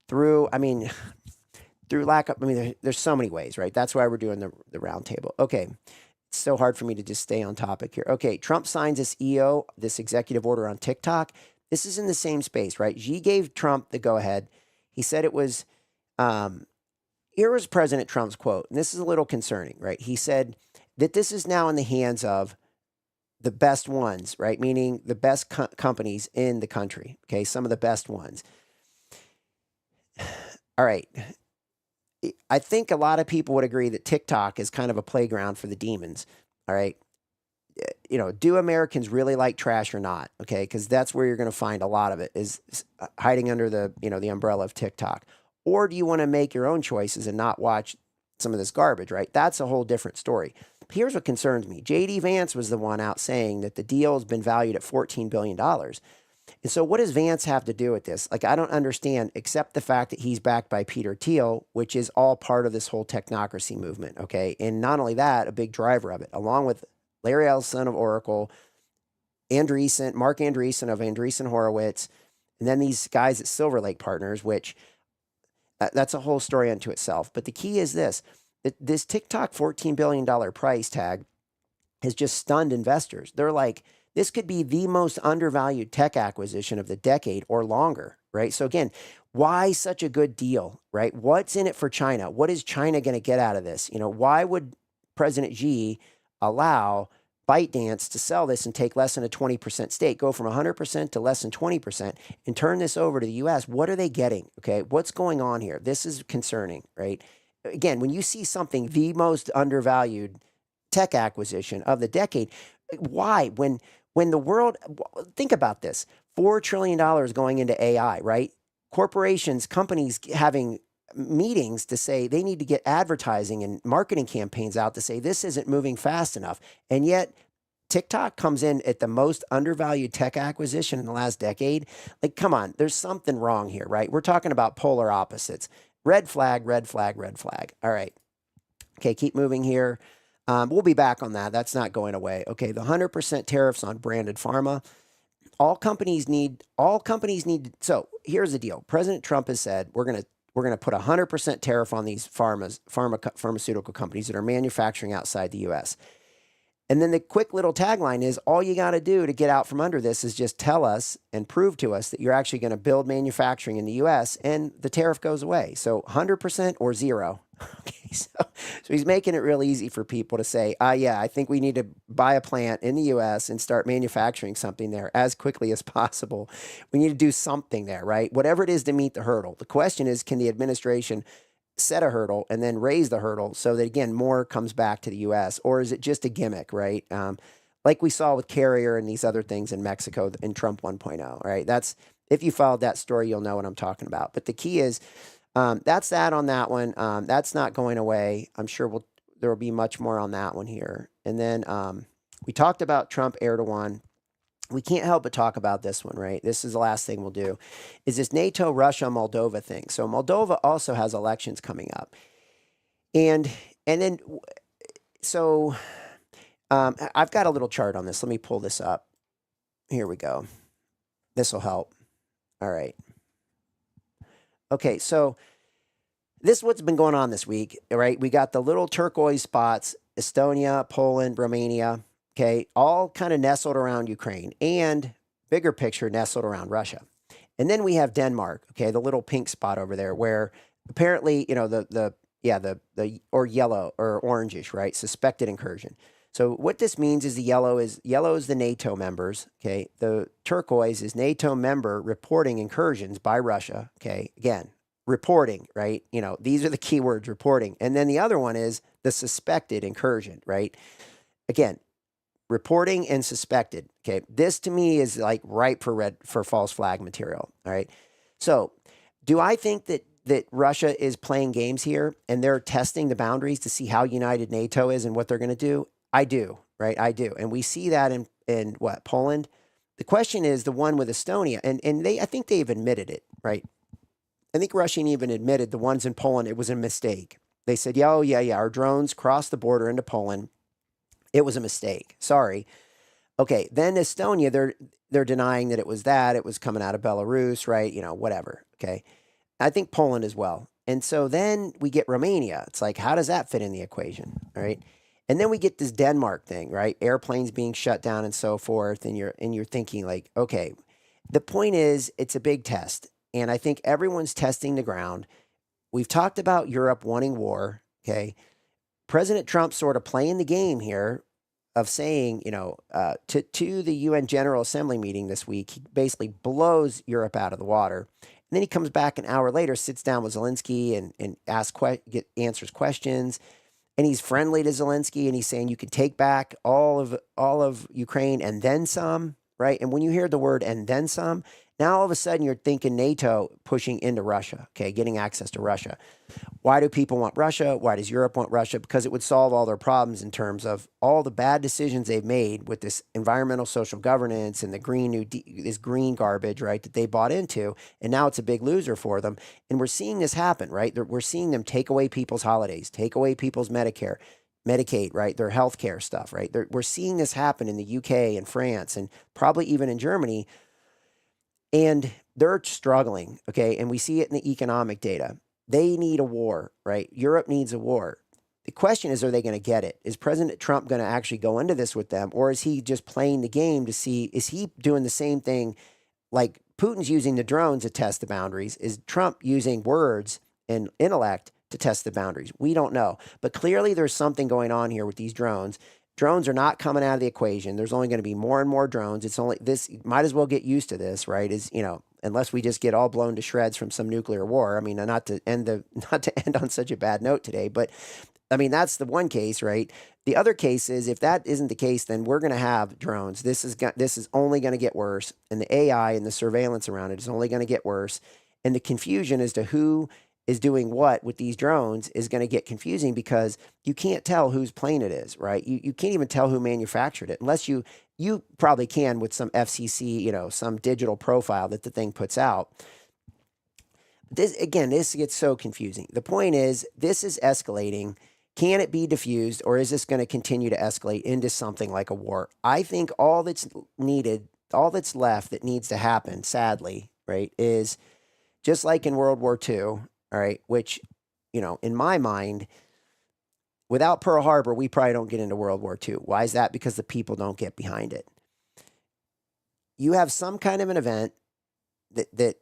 through lack of, there's so many ways, right? That's why we're doing the round table. Okay. It's so hard for me to just stay on topic here. Okay. Trump signs this this executive order on TikTok. This is in the same space, right? Xi gave Trump the go ahead. He said it was, here was President Trump's quote, and this is a little concerning, right? He said that this is now in the hands of the best ones, right? Meaning the best companies in the country. Okay. Some of the best ones. All right. I think a lot of people would agree that TikTok is kind of a playground for the demons. All right. Do Americans really like trash or not? Okay. Because that's where you're going to find a lot of it is hiding under the umbrella of TikTok. Or do you want to make your own choices and not watch some of this garbage, right? That's a whole different story. Here's what concerns me. J.D. Vance was the one out saying that the deal has been valued at $14 billion. And so what does Vance have to do with this? Like, I don't understand, except the fact that he's backed by Peter Thiel, which is all part of this whole technocracy movement, okay? And not only that, a big driver of it, along with Larry Ellison of Oracle, Mark Andreessen of Andreessen Horowitz, and then these guys at Silver Lake Partners, which that's a whole story unto itself. But the key is this. This TikTok $14 billion price tag has just stunned investors. They're like, this could be the most undervalued tech acquisition of the decade or longer, right? So again, why such a good deal, right? What's in it for China? What is China going to get out of this? Why would President Xi allow ByteDance to sell this and take less than a 20% stake, go from 100% to less than 20% and turn this over to the US? What are they getting? Okay. What's going on here? This is concerning, right? Again, when you see something, the most undervalued tech acquisition of the decade, why? When the world, think about this, $4 trillion going into AI, right? Corporations, companies having meetings to say they need to get advertising and marketing campaigns out to say this isn't moving fast enough. And yet TikTok comes in at the most undervalued tech acquisition in the last decade. Like, come on, there's something wrong here, right? We're talking about polar opposites. Red flag, red flag, red flag. All right. Okay, keep moving here. We'll be back on that. That's not going away. Okay, the 100% tariffs on branded pharma. All companies need. So here's the deal. President Trump has said we're going to put 100% tariff on these pharmaceutical companies that are manufacturing outside the U.S. And then the quick little tagline is, all you got to do to get out from under this is just tell us and prove to us that you're actually going to build manufacturing in the U.S. and the tariff goes away. So 100% or zero. Okay, so he's making it real easy for people to say, yeah, I think we need to buy a plant in the U.S. and start manufacturing something there as quickly as possible. We need to do something there, right? Whatever it is to meet the hurdle. The question is, can the administration set a hurdle and then raise the hurdle so that, again, more comes back to the U.S., or is it just a gimmick, right? Like we saw with Carrier and these other things in Mexico in Trump 1.0, right? That's, if you followed that story, you'll know what I'm talking about. But the key is, that's that on that one. That's not going away. I'm sure there will be much more on that one here. And then we talked about Trump Erdogan. We can't help but talk about this one, right? This is the last thing we'll do, is this NATO, Russia, Moldova thing. So Moldova also has elections coming up. And then, so I've got a little chart on this. Let me pull this up. Here we go. This will help. All right. Okay, so this is what's been going on this week, right? We got the little turquoise spots, Estonia, Poland, Romania, okay, all kind of nestled around Ukraine, and bigger picture nestled around Russia. And then we have Denmark, okay, the little pink spot over there, where apparently, the or yellow or orangish, right? Suspected incursion. So what this means is the yellow is the NATO members, okay? The turquoise is NATO member reporting incursions by Russia, okay? Again, reporting, right? These are the keywords, reporting. And then the other one is the suspected incursion, right? Again, reporting and suspected, okay? This to me is like ripe for false flag material, all right? So do I think that Russia is playing games here and they're testing the boundaries to see how united NATO is and what they're going to do? I do, right? I do. And we see that in what, Poland? The question is the one with Estonia, and I think they've admitted it, right? I think Russia even admitted the ones in Poland, it was a mistake. They said, yeah, our drones crossed the border into Poland. It was a mistake. Sorry. Okay, then Estonia, they're denying that it was that. It was coming out of Belarus, right? Whatever, okay? I think Poland as well. And so then we get Romania. It's like, how does that fit in the equation, all right? And then we get this Denmark thing, right? Airplanes being shut down and so forth. And you're thinking like, okay, the point is it's a big test. And I think everyone's testing the ground. We've talked about Europe wanting war, okay? President Trump sort of playing the game here of saying, to the UN General Assembly meeting this week, he basically blows Europe out of the water. And then he comes back an hour later, sits down with Zelensky and answers questions. And he's friendly to Zelensky, and he's saying you can take back all of Ukraine and then some, right? And when you hear the word "and then some," now all of a sudden you're thinking NATO pushing into Russia, okay, getting access to Russia. Why do people want Russia? Why does Europe want Russia? Because it would solve all their problems in terms of all the bad decisions they've made with this environmental social governance and the this green garbage, right, that they bought into. And now it's a big loser for them. And we're seeing this happen, right? We're seeing them take away people's holidays, take away people's Medicare, Medicaid, right? Their healthcare stuff, right? We're seeing this happen in the UK and France and probably even in Germany. And they're struggling, okay? And we see it in the economic data. They need a war, right? Europe needs a war. The question is, are they going to get it? Is President Trump going to actually go into this with them? Or is he just playing the game to see, is he doing the same thing like Putin's using the drones to test the boundaries? Is Trump using words and intellect to test the boundaries? We don't know. But clearly there's something going on here with these drones. Drones are not coming out of the equation. There's only going to be more and more drones. It's only this, might as well get used to this, right? Unless we just get all blown to shreds from some nuclear war. I mean, not to end on such a bad note today, but I mean, that's the one case, right? The other case is if that isn't the case, then we're going to have drones. This is only going to get worse. And the AI and the surveillance around it is only going to get worse. And the confusion as to who is doing what with these drones is going to get confusing because you can't tell whose plane it is, right? You can't even tell who manufactured it unless you probably can with some FCC, some digital profile that the thing puts out. This gets so confusing. The point is, this is escalating. Can it be diffused, or is this going to continue to escalate into something like a war? I think all that's left that needs to happen, sadly, right, is just like in World War II, all right, which, in my mind, without Pearl Harbor, we probably don't get into World War II. Why is that? Because the people don't get behind it. You have some kind of an event that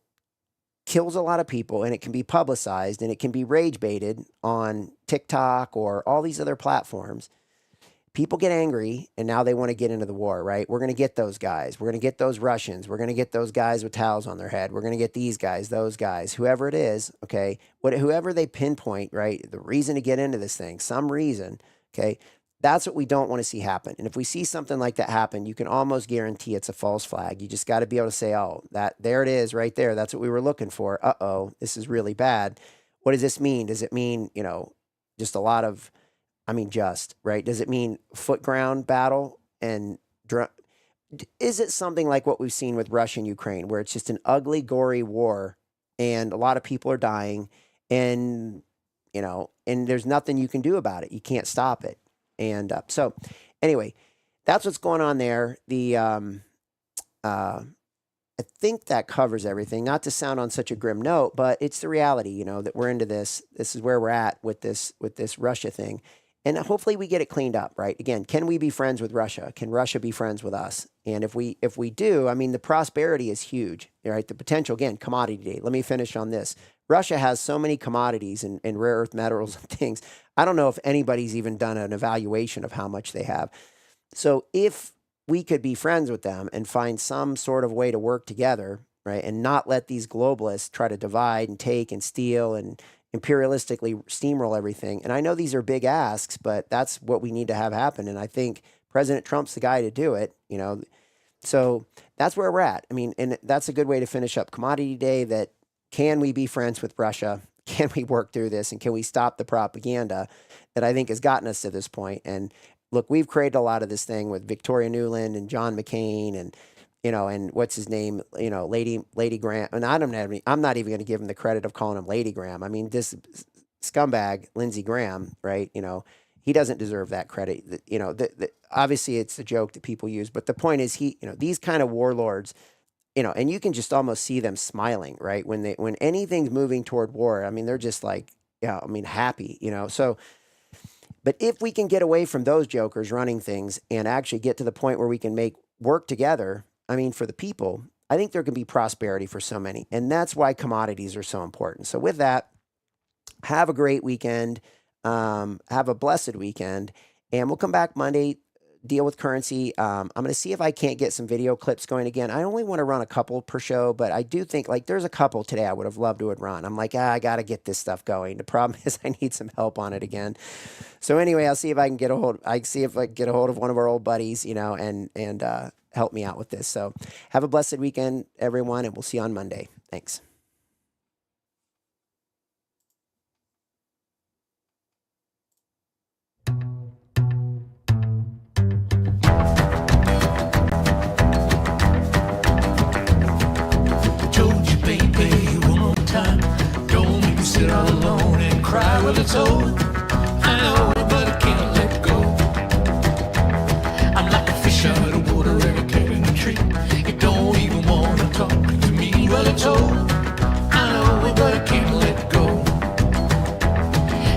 kills a lot of people, and it can be publicized, and it can be rage baited on TikTok or all these other platforms. People get angry, and now they want to get into the war, right? We're going to get those guys. We're going to get those Russians. We're going to get those guys with towels on their head. We're going to get these guys, those guys, whoever it is, okay? Whoever they pinpoint, right? The reason to get into this thing, some reason, okay? That's what we don't want to see happen. And if we see something like that happen, you can almost guarantee it's a false flag. You just got to be able to say, oh, there it is right there. That's what we were looking for. Uh-oh, this is really bad. What does this mean? Does it mean, just a lot of, right? Does it mean foot ground battle and is it something like what we've seen with Russia and Ukraine, where it's just an ugly, gory war and a lot of people are dying and, and there's nothing you can do about it. You can't stop it. And so anyway, that's what's going on there. I think that covers everything, not to sound on such a grim note, but it's the reality, that we're into this. This is where we're at with this Russia thing. And hopefully we get it cleaned up, right? Again, can we be friends with Russia? Can Russia be friends with us? And if we do, the prosperity is huge, right? The potential, again, commodity day. Let me finish on this. Russia has so many commodities and rare earth metals and things. I don't know if anybody's even done an evaluation of how much they have. So if we could be friends with them and find some sort of way to work together, right? And not let these globalists try to divide and take and steal and imperialistically steamroll everything. And I know these are big asks, but that's what we need to have happen. And I think President Trump's the guy to do it, So that's where we're at. And that's a good way to finish up Commodity Day, that can we be friends with Russia? Can we work through this? And can we stop the propaganda that I think has gotten us to this point? And look, we've created a lot of this thing with Victoria Nuland and John McCain and, and what's his name, Lady Graham. And I'm not even going to give him the credit of calling him Lady Graham. This scumbag, Lindsey Graham, right? He doesn't deserve that credit. Obviously it's the joke that people use, but the point is these kind of warlords, and you can just almost see them smiling, right? When anything's moving toward war, they're just like, happy, so, but if we can get away from those jokers running things and actually get to the point where we can make work together, for the people, I think there can be prosperity for so many. And that's why commodities are so important. So with that, have a great weekend. Have a blessed weekend. And we'll come back Monday, deal with currency. I'm going to see if I can't get some video clips going again. I only want to run a couple per show, but I do think there's a couple today I would have loved to have run. I'm like, I got to get this stuff going. The problem is I need some help on it again. So anyway, I'll see if I can get a hold of one of our old buddies, and help me out with this. So have a blessed weekend, everyone, and we'll see you on Monday. Thanks. Told you, baby, one more time. Don't make me sit all alone and cry. Well, it's over. I know, but I can't let go. I'm like a fish out of water, every cat in the tree. You don't even want to talk to me. Well, it's over. I know, but I can't let go.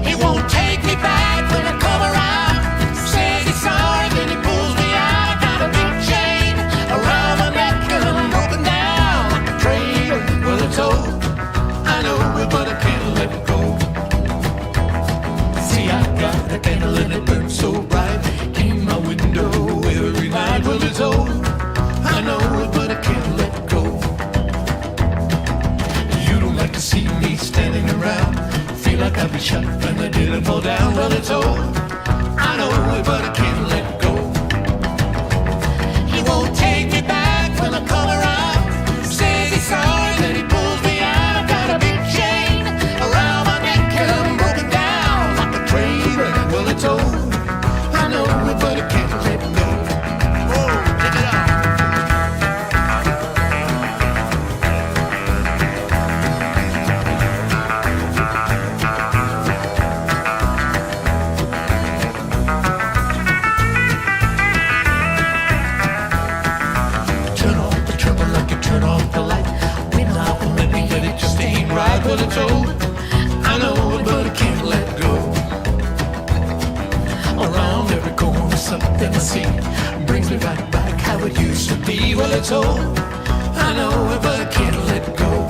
He won't take me back when I come around. Says he's sorry, then he pulls me out. Got a big chain around my neck and I'm broken down like a train. Well, it's over. I know, but I can't let it go. See, I got a candle and it burns so bright in my window every night. Well, it's over. I know, but I can't let it go. You don't like to see me standing around. Feel like I'd be shot and I didn't fall down. Well, it's over. I know, but I can't let go. He won't take me back when I come around. Says he's sorry, then he pulls me out. I got a big chain around my neck and I'm broken down like a train wreck. Well, it's over. I know, but I can't let go. Whoa, check it out. Turn off the trouble like you turn off the light. We're not gonna let me, but it just ain't right. Well, it's over. I know, but I can't let go. Around every corner, something I see brings me right back how it used to be. Well, it's over. I know, but I can't let go.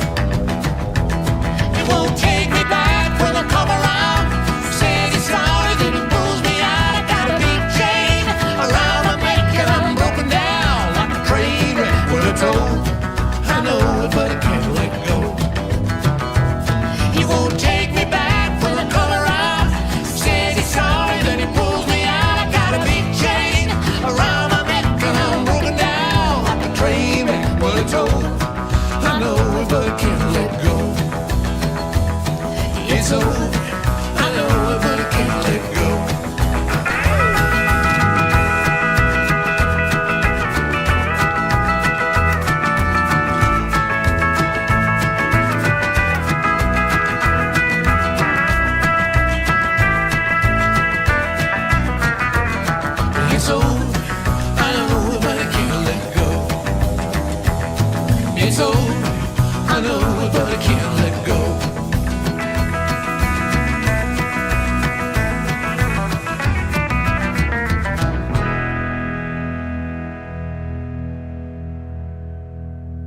it's over.